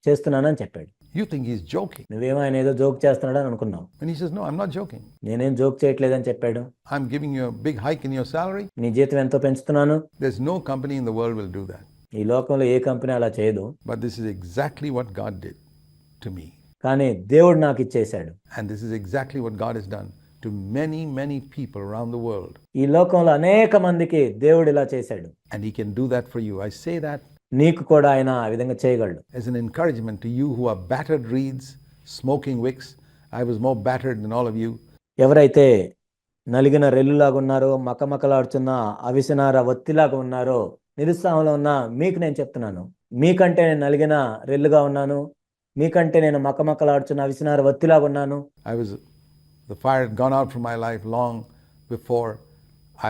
చేస్తున్నానని చెప్పాడు. You think he's joking. నువ్వేమో ఆయన ఏదో జోక్ చేస్తున్నాడని అనుకున్నావు. And he says, no, I'm not joking. నేనేం జోక్ చేయట్లేదని చెప్పాడు. I'm giving you a big hike in your salary. నీ జీతం ఎంతో పెంచుతున్నాను. There's no company in the world will do that. ఈ లోకంలో ఏ కంపెనీ అలా చేయదు. But this is exactly what God did to me. కానీ దేవుడు నాకు ఇచ్చేశాడు. And this is exactly what God has done to many, many people around the world. ఈ లోకంలో అనేక మందికి దేవుడు ఇలా చేశాడు. And he can do that for you. I say that నీకు కూడా ఆయన ఆ విధంగా చేయగలడు. as an encouragement to you who are battered reeds, smoking wicks. I was more battered than all of you. ఎవరైతే నలిగిన రెల్లులాగా ఉన్నారో, మకమకలాడుతున్న అవిసనార వత్తిలాగా ఉన్నారో, నిరుత్సాహంలో ఉన్న మీకు నేను చెప్తున్నాను, మీకంటే నేను నలిగిన రెల్లుగా ఉన్నాను, మీకంటే నేను మకమకలాడుతున్న అవిసనార వత్తిలాగా ఉన్నాను. The fire had gone out from my life long before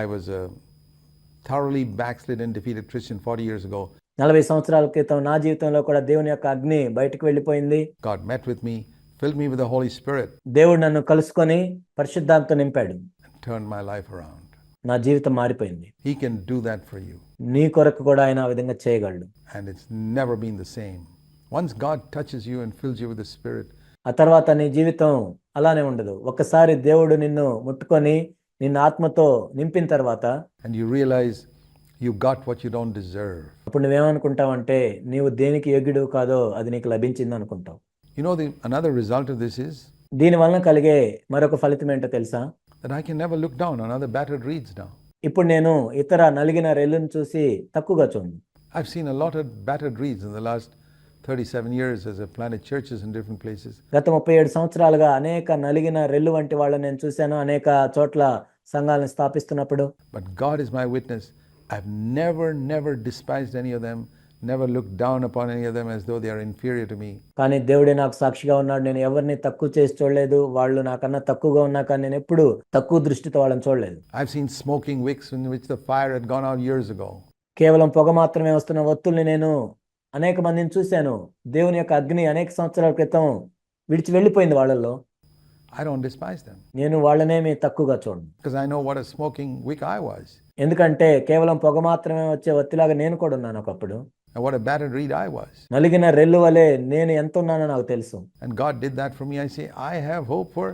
I was a thoroughly backslidden, defeated Christian 40 years ago. 40 సంవత్సరాల క్రితం నా జీవితంలో కూడా దేవుని యొక్క అగ్ని బయటకు వెళ్ళిపోయింది. God met with me, filled me with the Holy Spirit. దేవుడు నన్ను కలుసుకొని పరిశుద్ధాత్మతో నింపాడు. And turned my life around. నా జీవితం మారిపోయింది. He can do that for you. నీ కొరకు కూడా ఆయన ఆ విధంగా చేయగలడు. And it's never been the same. Once God touches you and fills you with the Spirit, ఆ తర్వాత నీ జీవితం అలానే ఉండదు. ఒక్కసారి దేవుడు నిన్ను ముట్టుకొని నిన్ను ఆత్మతో నింపిన తర్వాత and you realize you got what you don't deserve. అప్పుడు నువ్వేమనుకుంటావంటే నీవు దేనికి యోగ్యుడు కాదో అది నీకు లభించింది అనుకుంటావు. You know, another result of this is దీని వలన కలిగే మరొక ఫలితం ఏంటో తెలుసా? that I can never look down on other battered reeds now. ఇప్పుడు నేను ఇతర నలిగిన రెల్లును చూసి తక్కువగా చూడను. I've seen a lot of battered reeds in the last 37 years as I've planted churches in different places. గత 37 సంవత్సరాలుగా అనేక నలిగిన రెల్లు వంటి వాళ్ళని నేను చూశాను, అనేక చోట్ల సంఘాలను స్థాపిస్తున్నప్పుడు. But God is my witness. I've never despised any of them, never look down upon any of them as though they are inferior to me. కానీ దేవుడే నాకు సాక్షిగా ఉన్నాడు, నేను ఎవరిని తక్కువ చేసి చూడలేదు, వాళ్ళు నాకన్నా తక్కువగా ఉన్నా కానీ నేను ఎప్పుడు తక్కువ దృష్టితో వాళ్ళని చూడలేదు. I've seen smoking wicks in which the fire had gone out years ago. కేవలం పొగ మాత్రమే వస్తున్న ఒత్తుల్ని నేను అనేక మందిని చూశాను. దేవుని యొక్క అగ్ని అనేక సంవత్సరాల క్రితం విడిచి వెళ్ళిపోయింది వాళ్ళల్లో. I don't despise them నేను వాళ్ళనేమి తక్కువగా చూడను, because I know what a smoking wick I was ఎందుకంటే కేవలం పొగ మాత్రమే వచ్చే ఒత్తిలాగా నేను కూడా ఉన్నాను ఒకప్పుడు. and what a battered reed I was. నలిగిన రెల్లు వలె నేను ఎంత ఉన్నానో నాకు తెలుసు. And God did that for me. I say, I have hope for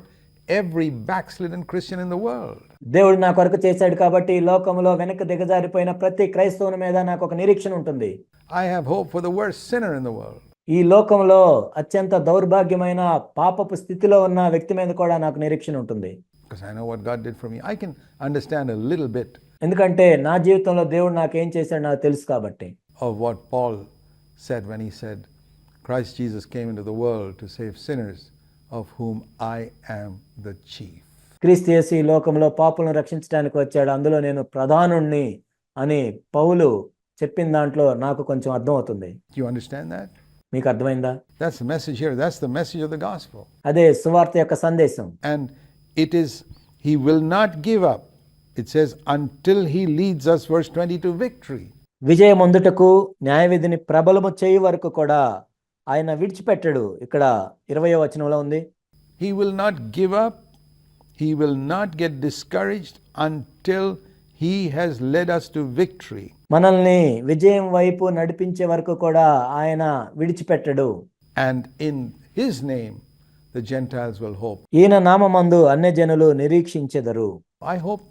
every backslidden Christian in the world. దేవుడు నా కొరకు చేశాడు కాబట్టి ఈ లోకంలో వెనక్కి దిగజారిపోయిన ప్రతి క్రైస్తవుని మీద నాకు ఒక నిరీక్షణ ఉంటుంది. I have hope for the worst sinner in the world. ఈ లోకంలో అత్యంత దౌర్భాగ్యమైన పాపపు స్థితిలో ఉన్న వ్యక్తి మీద కూడా నాకు నిరీక్షణ ఉంటుంది. Because I know what God did for me. I can understand a little bit ఎందుకంటే నా జీవితంలో దేవుడు నాకేం చేశాడు నాకు తెలుసు కాబట్టి. of what Paul said when he said, Christ Jesus came into the world to save sinners, of whom I am the chief. క్రీస్తు యేసు ఈ లోకంలో పాపులను రక్షించడానికి వచ్చాడు, అందులో నేను ప్రధానుణ్ణి అని పౌలు చెప్పిన దాంట్లో నాకు కొంచెం అర్థం అవుతుంది. Do you understand that? మీకు అర్థమైందా? That's the message here. That's the message of the gospel. అదే సువార్త యొక్క సందేశం. And it is, he will not give up. It says, until he leads us, verse 20, to victory. విజయం అందుటకు న్యాయవిధిని ప్రబలము చేయు వరకు కూడా ఆయన విడిచిపెట్టడు. ఇక్కడ 20వ వచనంలో ఉంది, He will not give up. He will not get discouraged until he has led us to victory. మనల్ని విజయం వైపు నడిపించే వరకు కూడా ఆయన విడిచిపెట్టడు. And in his name, the Gentiles will hope. ఈయన నామమందు అన్యజనులు నిరీక్షించెదరు. I hope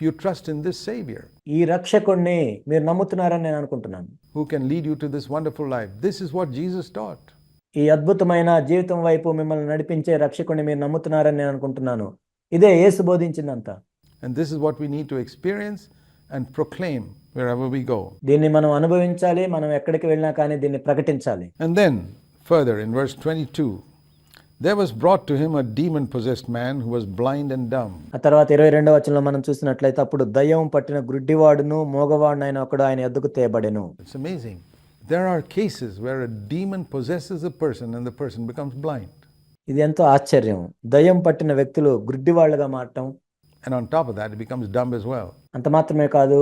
you trust in this Savior ఈ రక్షకుణ్ణి మీరు నమ్ముతున్నారని నేను అనుకుంటున్నాను. who can lead you to this wonderful life. This is what Jesus taught. ఈ అద్భుతమైన జీవితం వైపు మిమ్మల్ని నడిపించే రక్షకుణ్ణి మీరు నమ్ముతున్నారని నేను అనుకుంటున్నాను. ఇదే యేసు బోధించిందంతా. And this is what we need to experience and proclaim wherever we go. దీన్ని మనం అనుభవించాలి, మనం ఎక్కడికి వెళ్ళినా కానీ దీన్ని ప్రకటించాలి. And then further in verse 22, there was brought to him a demon-possessed man who was blind and dumb. ఆ తర్వాత 22వ వచనంలో మనం చూసినట్లయితే అప్పుడు దయ్యం పట్టిన గుడ్డివాడును మోగవాడునైన ఒకడు ఆయన యొద్దకు తేబడెను. It's amazing. There are cases where a demon possesses a person and the person becomes blind. ఇది ఎంతో ఆశ్చర్యం. దయ్యం పట్టిన వ్యక్తులు గుడ్డివాళ్లుగా మారటం, And on top of that, it becomes dumb as well. అంత మాత్రమే కాదు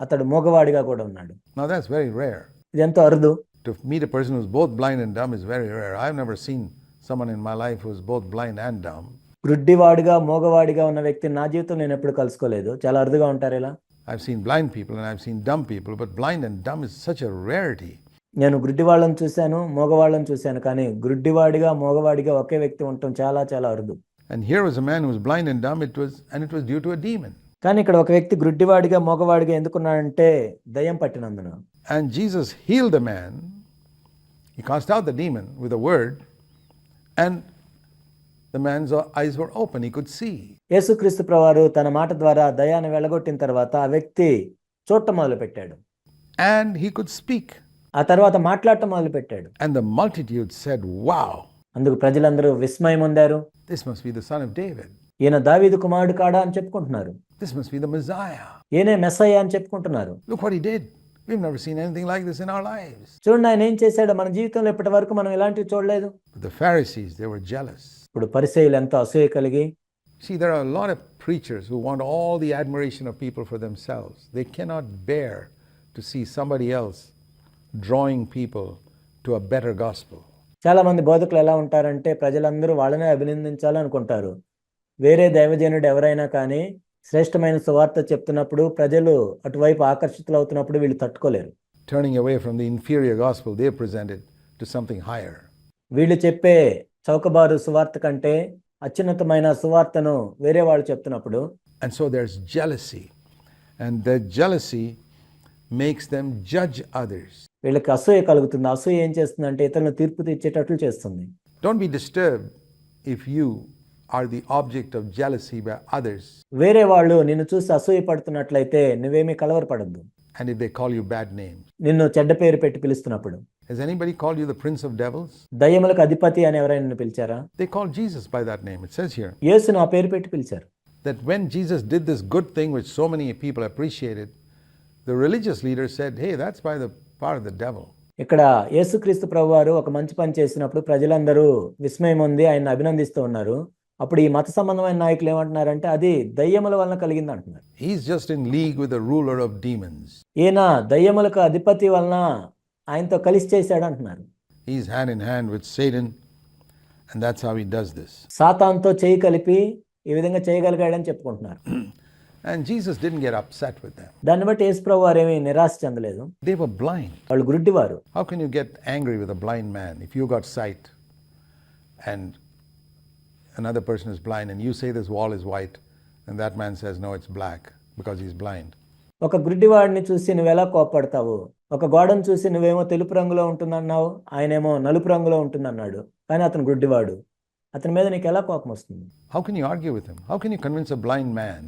అతడు మోగవాడిగా కూడా ఉన్నాడు. Now that's very rare. ఇది ఎంతో అరుదు. To meet a person who's both blind and dumb is very rare. I've never seen someone in my life who's both blind and dumb. గుడ్డివాడిగా మోగవాడిగా ఉన్న వ్యక్తిని నా జీవితంలో నేను ఎప్పుడు కలుసుకోలేదు. చాలా అరుదుగా ఉంటారు ఇలా. I've seen blind people and I've seen dumb people, but blind and dumb is such a rarity. నేను గుడ్డివాళ్ళని చూశాను, మోగవాళ్ళని చూశాను, కానీ గుడ్డివాడిగా మోగవాడిగా ఒకే వ్యక్తి ఉండటం చాలా చాలా అరుదు. And here was a man who was blind and dumb, it was due to a demon. కానీ ఇక్కడ ఒక వ్యక్తి గుడ్డివాడిగా మోగవాడిగా ఎందుకున్నాడంటే దయ్యం పట్టినందున. And Jesus healed the man. He cast out the demon with a word, and the man's eyes were open. He could see. యేసుక్రీస్తు ప్రభువారు తన మాట ద్వారా దయ్యాన్ని వెళ్ళగొట్టిన తర్వాత ఆ వ్యక్తి చూడటం మొదలు పెట్టాడు. And he could speak. ఆ తర్వాత మాట్లాడటం మొదలు పెట్టాడు. And the multitude said, wow, అందుకు ప్రజలందరూ విస్మయం పొందారు. this must be the son of David. ఈయన దావీదు కుమారుడు కాడా అని చెప్పుకుంటున్నారు. This must be the Messiah. ఈయనే మెస్సయ్య అని చెప్పుకుంటున్నారు. Look what he did. We've never seen anything like this in our lives. చూడండి ఆయన ఏం చేశాడో, మన జీవితంలో ఇప్పటి వరకు మనం ఇలాంటివి చూడలేదు. But the Pharisees, they were jealous. ఇప్పుడు పరిసయ్యులు ఎంతో అసూయ కలిగి, See, there are a lot of preachers who want all the admiration of people for themselves. They cannot bear to see somebody else drawing people to a better gospel. చాలా మంది బోధకులు ఎలా ఉంటారంటే ప్రజలందరూ వాళ్ళనే అభినందించాలనుకుంటారు. వేరే దైవజనుడు ఎవరైనా కానీ శ్రేష్టమైన సువార్త చెప్తున్నప్పుడు ప్రజలు అటువైపు ఆకర్షితులు అవుతున్నప్పుడు వీళ్ళు తట్టుకోలేరు. Turning away from the inferior gospel they presented to something higher. వీళ్ళు చెప్పే చౌకబారు సువార్త కంటే అత్యున్నతమైన సువార్తను వేరే వాళ్ళు చెప్తున్నప్పుడు, And so there's jealousy. And that jealousy makes them judge others. వీళ్ళకి అసూయ కలుగుతుంది. అసూయ ఏం చేస్తుందంటే ఇతరులను తీర్పు తీర్చేటట్లు చేస్తుంది. Don't be disturbed if you are the object of jealousy by others. వేరే వాళ్ళు నిన్ను చూసి అసూయ పడుతున్నట్లయితే నువ్వేమీ కలవరపడద్దు. And if they call you bad names. నిన్ను చెడ్డ పేరు పెట్టి పిలుస్తున్నప్పుడు. Has anybody called you the prince of devils? దయ్యములకు అధిపతి అని ఎవరైనా నిన్ను పిలిచారా? They called Jesus by that name. It says here యేసును ఆ పేరు పెట్టి పిలిచారు. that when Jesus did this good thing which so many people appreciated, the religious leaders said, hey, that's by the power of the devil. ఇక్కడ యేసుక్రీస్తు ప్రభువారు ఒక మంచి పని చేసినప్పుడు ప్రజలందరూ విస్మయం ఉంది ఆయన అభినందిస్తూ ఉన్నారు. అప్పుడు ఈ మత సంబంధమైన నాయకులు ఏమంటున్నారంటే అది దయ్యముల వలన కలిగింది అంటున్నారు. He's just in league with the ruler of demons. ఈయన దయ్యములకు అధిపతి వలన ఆయనతో కలిసి చేశాడు అంటున్నారు. He's hand in hand with Satan, and that's how he does this. సాతానుతో చేయి కలిపి ఈ విధంగా చేయగలిగాడని చెప్పుకుంటున్నారు. And Jesus didn't get upset with them. దాన్ని బట్టి యేసు ప్రభు వారు ఏమీ నిరాశ చెందలేదు. They were blind. వాళ్ళు గుడ్డివారు. How can you get angry with a blind man if you got sight and another person is blind and you say this wall is white and that man says no, it's black because he's blind? ఒక గుడ్డివాడిని చూసి నువ్వెలా కోపడతావు? ఒక గోడను చూసి నువ్వేమో తెలుపు రంగులో ఉంటుందన్నావు, ఆయనేమో నలుపు రంగులో ఉంటుందన్నాడు, కానీ అతను గుడ్డివాడు. అతని మీద నీకు ఎలా కోపం వస్తుంది? How can you argue with him? How can you convince a blind man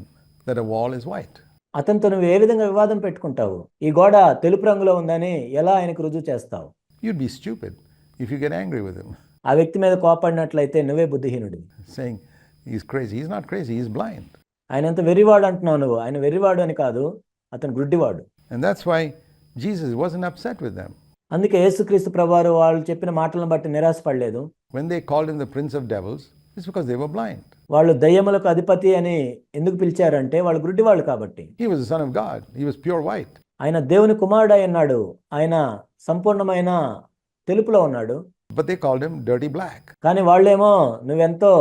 that a wall is white? అతనితో నువ్వు ఏ విధంగా వివాదం పెట్టుకుంటావు? ఈ గోడ తెలుపు రంగులో ఉందని ఎలా ఆయనకు రుజువు చేస్తావు? You'd be stupid if you get angry with him, ఆ వ్యక్తి మీద కోపడినట్లయితే నువ్వే బుద్ధిహీనుడి. saying he's crazy. He's not crazy, he's blind. ఆయన ఎంత వెర్రివాడు అంటున్నావు నువ్వు. ఆయన వెర్రివాడు అని కాదు, అతను గుడ్డివాడు. And that's why Jesus wasn't upset with them. అందుకే యేసుక్రీస్తు ప్రభువారు వాళ్ళు చెప్పిన మాటలను బట్టి నిరాశపడలేదు. When they called him the prince of devils, it's because they were blind. వాళ్ళు దయ్యములకు అధిపతి అని ఎందుకు పిలిచారంటే వాళ్ళు గుడ్డివాళ్ళు కాబట్టి. He was the son of God. He was pure white. ఆయన దేవుని కుమారుడు అయి ఉన్నాడు. ఆయన సంపూర్ణమైన తెలుపులో ఉన్నాడు. But they called him dirty black. కానీ వాళ్ళేమో నువ్వెంతో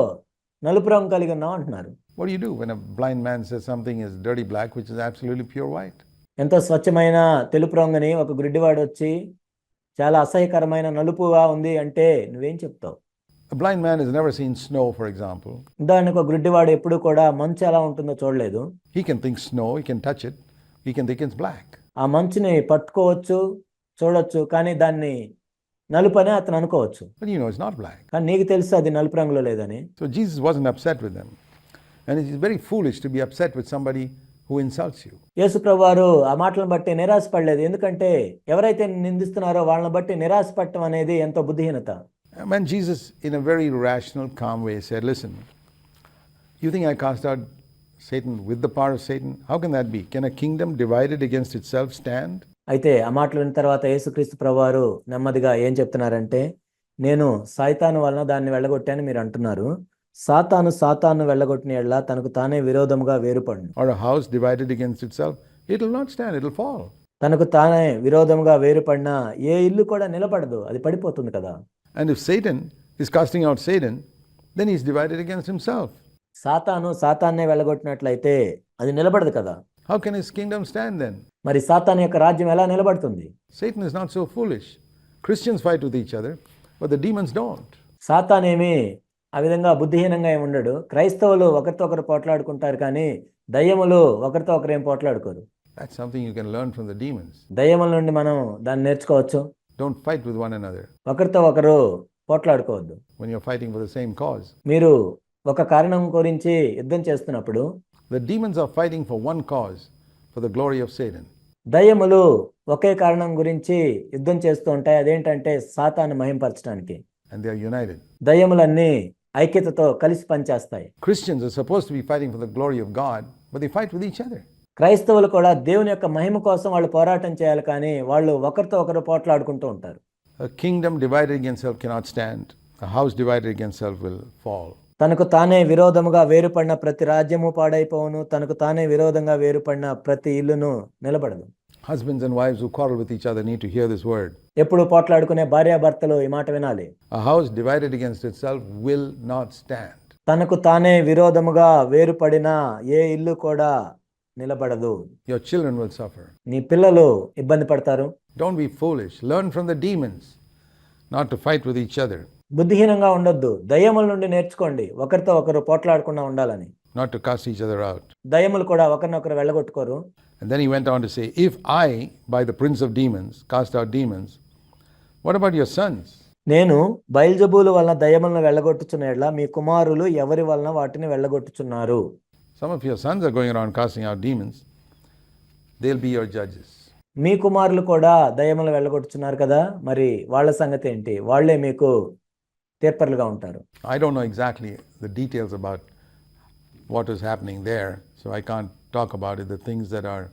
నలుపు రంగు కలిగి ఉన్నావు అంటున్నారు. What do you do when a blind man says something is dirty black, which is absolutely pure white? ఎంతో స్వచ్ఛమైన తెలుపు రంగుని ఒక గుడ్డివాడు వచ్చి చాలా అసహ్యకరమైన నలుపుగా ఉంది అంటే నువ్వేం చెప్తావు? A blind man has never seen snow, for example. ఉదాహరణకు ఒక గుడ్డివాడు ఎప్పుడు కూడా మంచు ఎలా ఉంటుందో చూడలేదు. He can think snow, he can touch it, he can think it's black. ఆ మంచుని పట్టుకోవచ్చు, చూడొచ్చు, కానీ దాన్ని నలుపు అని అతను అనుకోవచ్చు. But you know it's not black. కానీ నీకు తెలుసు అది నలుపు రంగులో లేదని. So Jesus wasn't upset with them. And it is very foolish to be upset with somebody who insults you. యేసు ప్రభువారు ఆ మాటలను బట్టి నిరాశపడలేదు. ఎందుకంటే ఎవరైతే నిందిస్తున్నారో వాళ్ళని బట్టి నిరాశపడటం అనేది ఎంతో బుద్ధిహీనత. And when Jesus, in a very rational, calm way, said, listen, you think I cast out Satan with the power of Satan? How can that be? Can a kingdom divided against itself stand? అయితే ఆ మాటలు విన్న తర్వాత యేసుక్రీస్తు ప్రభువారు నెమ్మదిగా ఏం చెప్తున్నారంటే, నేను సాతాను వలన దాన్ని వెళ్ళగొట్టాను మీరు అంటున్నారు. సాతాను వెళ్ళగొట్టిన యెడల తనకు తానే విరోధముగా వేరుపడును. Or a house divided against itself, it will not stand, it will fall. తనకు తానే విరోధముగా వేరుపడిన ఏ ఇల్లు కూడా నిలబడదు, అది పడిపోతుంది కదా. And if Satan is casting out Satan, then he is divided against himself. సాతాన్నే వెళ్ళగొట్టినట్లయితే అది నిలబడదు కదా. How can his kingdom stand then? మరి సాతాను యొక్క రాజ్యం ఎలా నిలబడుతుంది? Satan is not so foolish. Christians fight with each other, but the demons don't. సాతానేమి ఆ విధంగా బుద్ధిహీనంగా ఏమి ఉండడు. క్రైస్తవులు ఒకరితో ఒకరు పోట్లాడుకుంటారు, కానీ దయ్యములు ఒకరితో ఒకరు ఏం పోట్లాడుకోరు. That's something you can learn from the demons. దయ్యముల నుండి మనం దాన్ని నేర్చుకోవచ్చు. Don't fight with one another ఒకరితో ఒకరు పోట్లాడుకోవద్దు. when you're fighting for the same cause. మీరు ఒక కారణం గురించి యుద్ధం చేస్తున్నప్పుడు The demons are fighting for one cause, for the glory of Satan. దయ్యములు ఒకే కారణం గురించి యుద్ధం చేస్తూ ఉంటాయి. అదేంటంటే సాతాను మహింపరచడానికి. And they are united. దయ్యములన్నీ ఐక్యతతో కలిసి పనిచేస్తాయి. Christians are supposed to be fighting for the glory of God, but they fight with each other. క్రైస్తవులు కూడా దేవుని యొక్క మహిమ కోసం వాళ్ళు పోరాటం చేయాలి, కానీ వాళ్ళు ఒకరితో ఒకరు పోట్లాడుకుంటూ ఉంటారు. A kingdom divided against itself cannot stand. A house divided against itself will fall. తనకు తానే విరోధముగా వేరుపడిన ప్రతి రాజ్యము పాడైపోవును, తనకు తానే విరోధంగా వేరుపడిన ప్రతి ఇల్లును నిలబడదు. Husbands and wives who quarrel with each other need to hear this word. ఎప్పుడు పోట్లాడుకునే భార్యాభర్తలు ఈ మాట వినాలి. A house divided against itself will not stand. తనకు తానే విరోధముగా వేరుపడిన ఏ ఇల్లు కూడా నిలబడదు. Your children will suffer. నీ పిల్లలు ఇబ్బంది పడతారు. Don't be foolish. Learn from the demons not to fight with each other, బుద్ధిహీనంగా ఉండొద్దు. దయ్యముల నుండి నేర్చుకోండి ఒకరితో ఒకరు పోట్లాడకుండా ఉండాలని. not to cast each other out. దయ్యములు కూడా ఒకరినొకరు వెళ్ళగొట్టుకోరు. And then he went on to say, if I, by the prince of demons, cast out demons, what about your sons? నేను బయల్జబూలు వలన దయ్యములను వెళ్ళగొట్టుచున్న యెడల మీ కుమారులు ఎవరి వలన వాటిని వెళ్ళగొట్టుచున్నారు? Some of your sons are going around casting out demons. They'll be your judges. మీ కుమారులు కూడా దయ్యములను వెళ్ళగొట్టుచున్నారు కదా, మరి వాళ్ళ సంగతి ఏంటి? వాళ్ళే మీకు తీర్పరులుగా ఉంటారు. I don't know exactly the details about what is happening there, so I can't talk about it. The things that are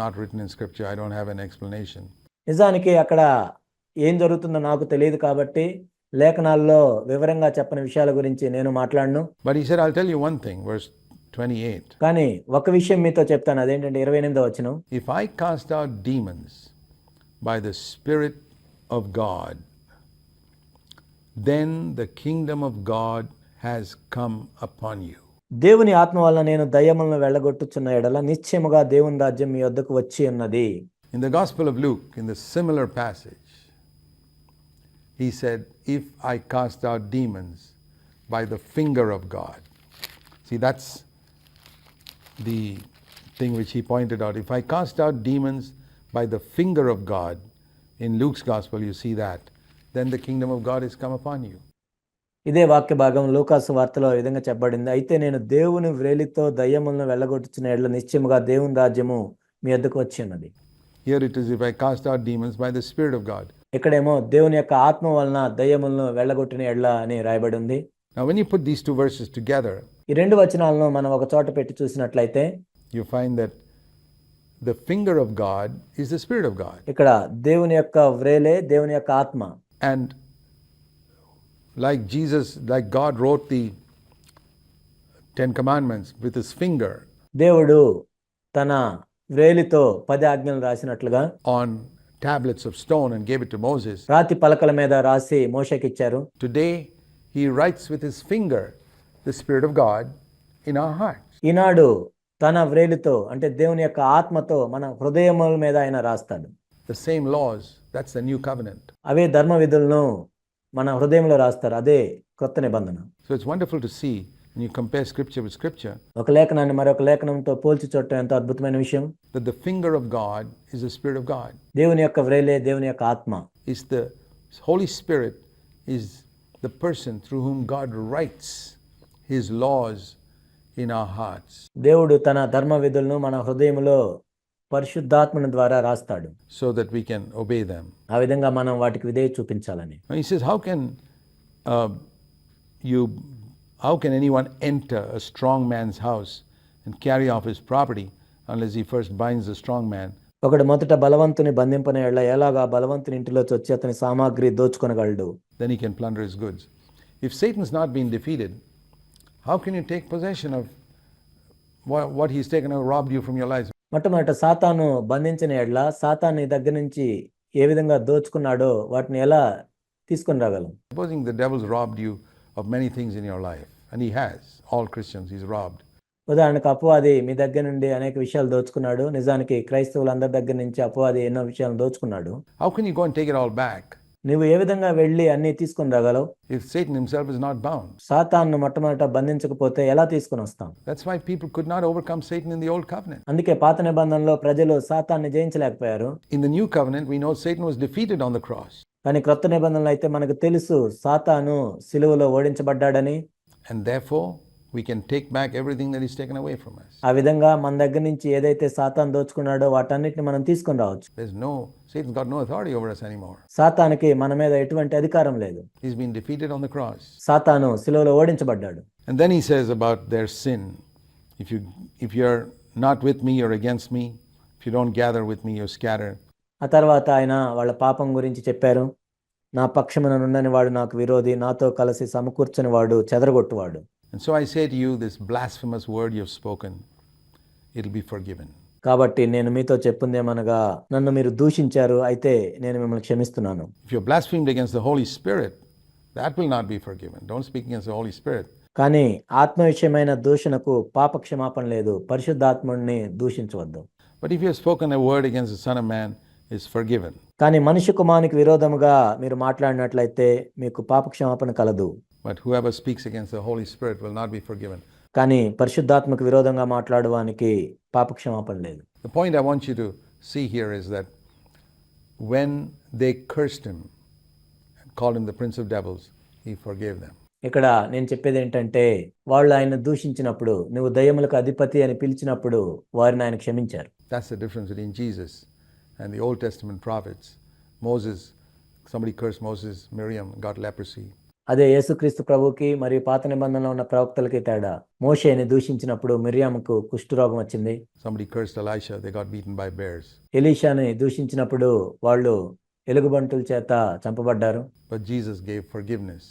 not written in scripture, I don't have an explanation. నిజానికి అక్కడ ఏం జరుగుతుందో నాకు తెలియదు కాబట్టి లేఖనాల్లో వివరంగా చెప్పని విషయాల గురించి నేను మాట్లాడను. But he said, I'll tell you one thing, verse 28. కానీ ఒక విషయం మీతో చెప్తాను, అదేంటంటే 28వ వచనం. If I cast out demons by the Spirit of God, then the kingdom of God has come upon you. దేవుని ఆత్మ వలన నేను దయ్యములను వెళ్ళగొట్టుచున్న ఎడల నిశ్చయముగా దేవుని రాజ్యం మీ వద్దకు వచ్చి ఉన్నది. In the Gospel of Luke, in the similar passage, he said, if I cast out demons by the finger of God. See, that's the thing which he pointed out. If I cast out demons by the finger of God, in Luke's Gospel you see that, then the kingdom of God has come upon you. ఇదే వాక్య భాగం లూకాసు వార్తలో ఈ విధంగా చెప్పబడింది. అయితే నేను దేవుని వ్రేలితో దయ్యములను వెళ్ళగొట్టుచున్న ఎడల నిశ్చయముగా దేవుని రాజ్యము మీ వద్దకు వచ్చి ఉన్నది. Here it is, if I cast out demons by the Spirit of God. ఇక్కడేమో దేవుని యొక్క ఆత్మ వలన దయ్యములను వెళ్ళగొట్టిన ఎడల అని రాయబడి ఉంది. Now when you put these two verses together, ఈ రెండు వచనాలను మనం ఒక చోట పెట్టి చూసినట్లయితే you find that the finger of God is the Spirit of God. ఇక్కడ దేవుని యొక్క వ్రేలే దేవుని యొక్క ఆత్మ. And like Jesus, like God wrote the 10 commandments with his finger దేవుడు తన వ్రేలితో 10 ఆజ్ఞలు రాసినట్లుగా on tablets of stone and gave it to Moses, రాతి పలకల మీద రాసి మోషేకిచ్చారు. today he writes with his finger the Spirit of God in our hearts. ఈనాడు తన వ్రేలితో అంటే దేవుని యొక్క ఆత్మతో మన హృదయముల మీద ఆయన రాస్తాడు. The same laws, that's the new covenant. అవే ధర్మ విధులను మన హృదయంలో రాస్తారు, అదే కొత్త నిబంధన. So it's wonderful to see when you compare scripture with scripture ఒక లేఖనాన్ని మరొక లేఖనంతో పోల్చి చూడటం ఎంతో అద్భుతమైన విషయం. that the finger of God is the Spirit of God. దేవుని యొక్క వ్రేలే దేవుని యొక్క ఆత్మ. Is the Holy Spirit is the person through whom God writes his laws in our hearts. దేవుడు తన ధర్మ విధులను మన హృదయములో పరిశుద్ధాత్మను ద్వారా రాస్తాడు, so that we can obey them. ఆ విధంగా మనం వాటికి విధేయత చూపించాలని. Now he says, how can anyone enter a strong man's house and carry off his property unless he first binds the strong man? ఒకడు మొదట బలవంతుని బంధింపన ఎడల ఎలాగా బలవంతుని ఇంటిలో వచ్చి అతని సామాగ్రి దోచుకొనగలడు. Then he can plunder his goods. If Satan's not been defeated, how can you take possession of what he's taken or robbed you from your life? మొట్టమొదట సాతాను బంధించిన ఎడల సాతాను నీ దగ్గర నుంచి ఏ విధంగా దోచుకున్నాడో వాటిని ఎలా తీసుకొని రాగలం? Supposing the devil's robbed you of many things in your life, and he has, all Christians he's robbed. ఉదాహరణకు అపవాది మీ దగ్గర నుండి అనేక విషయాలు దోచుకున్నాడు. నిజానికి క్రైస్తవులందరి దగ్గర నుంచి అపవాది ఎన్నో విషయాలు దోచుకున్నాడు. How can you go and take it all back నువ్వు ఏ విధంగా వెళ్ళి అన్ని తీసుకొని రాగలవు? if Satan himself is not bound? సాతాను మొట్టమొదట బంధించకపోతే ఎలా తీసుకొని వస్తాం? That's why people could not overcome Satan in the old covenant. అందుకే పాత నిబంధనలో ప్రజలు సాతాన్ని జయించలేకపోయారు. In the new covenant we know Satan was defeated on the cross. కానీ క్రొత్త నిబంధనలు అయితే మనకు తెలుసు సాతాను సిలువలో ఓడించబడ్డాడని. And therefore we can take back everything that is taken away from us. ఆ విధంగా మన దగ్గర నుంచి ఏదైతే సాతాను దోచుకున్నాడో వాటన్నిటిని మనం తీసుకొని రావచ్చు. Satan's got no authority over us anymore. సాతానికి మన మీద ఎటువంటి అధికారం లేదు. He's been defeated on the cross. సాతాను సిలువలో ఓడించబడ్డాడు. And then he says about their sin, if you're not with me, you're against me. If you don't gather with me, you're scattered. ఆ తర్వాత ఆయన వాళ్ళ పాపం గురించి చెప్పారు. నా పక్షమున నుండని వాడు నాకు విరోధి, నాతో కలిసి సమకూర్చని వాడు చెదరగొట్టువాడు. And so I say to you, this blasphemous word you've spoken, it'll be forgiven. కాబట్టి నేను మీతో చెప్పిందేమనగా నన్ను మీరు దూషించారు, అయితే నేను మిమ్మల్ని క్షమిస్తున్నాను. If you're blasphemed against the Holy Spirit, that will not be forgiven. Don't speak against the Holy Spirit. కానీ ఆత్మ విషయమైన దూషణకు పాప క్షమాపణ లేదు. పరిశుద్ధాత్ముడిని దూషించవద్దు. But if you have spoken a word against the Son of Man, it's forgiven. కానీ మనిషి కుమారునికి విరోధముగా మీరు మాట్లాడినట్లయితే మీకు పాప క్షమాపణ కలదు. But whoever speaks against the Holy Spirit will not be forgiven. కానీ పరిశుద్ధాత్మకు విరోధంగా మాట్లాడడానికి పాప క్షమాపణ లేదు. The point I want you to see here is that when they cursed him and called him the prince of devils, he forgave them. ఇక్కడ నేను చెప్పేది ఏంటంటే వాళ్ళు ఆయన దూషించినప్పుడు, నువ్వు దయ్యములకు అధిపతి అని పిలిచినప్పుడు వారిని ఆయన క్షమించారు. That's the difference between Jesus and the Old Testament prophets. Somebody cursed Moses, Miriam got leprosy. అదే యేసుక్రీస్తు ప్రభుకి మరియు పాత నిబంధనలో ఉన్న ప్రవక్తలకి తేడా. మోషేని దూషించినప్పుడు మిర్యాముకు కుష్ఠరోగం వచ్చింది. Somebody cursed Elisha, they got beaten by bears. ఎలీషాని దూషించినప్పుడు వాళ్ళు ఎలుగుబంటుల చేత చంపబడ్డారు. But Jesus gave forgiveness.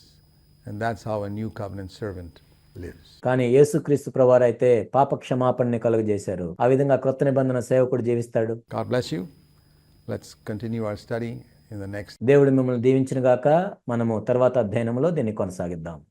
And that's how a new covenant servant lives. కానీ యేసుక్రీస్తు ప్రభువారు అయితే పాప క్షమాపణని కలుగజేశారు. ఆ విధంగా క్రొత్త నిబంధన సేవకుడు జీవిస్తాడు. God bless you. Let's continue our study in the next. దేవుడు మిమ్మల్ని దీవించిన గాక. మనము తర్వాత అధ్యయనంలో దీన్ని కొనసాగిద్దాం.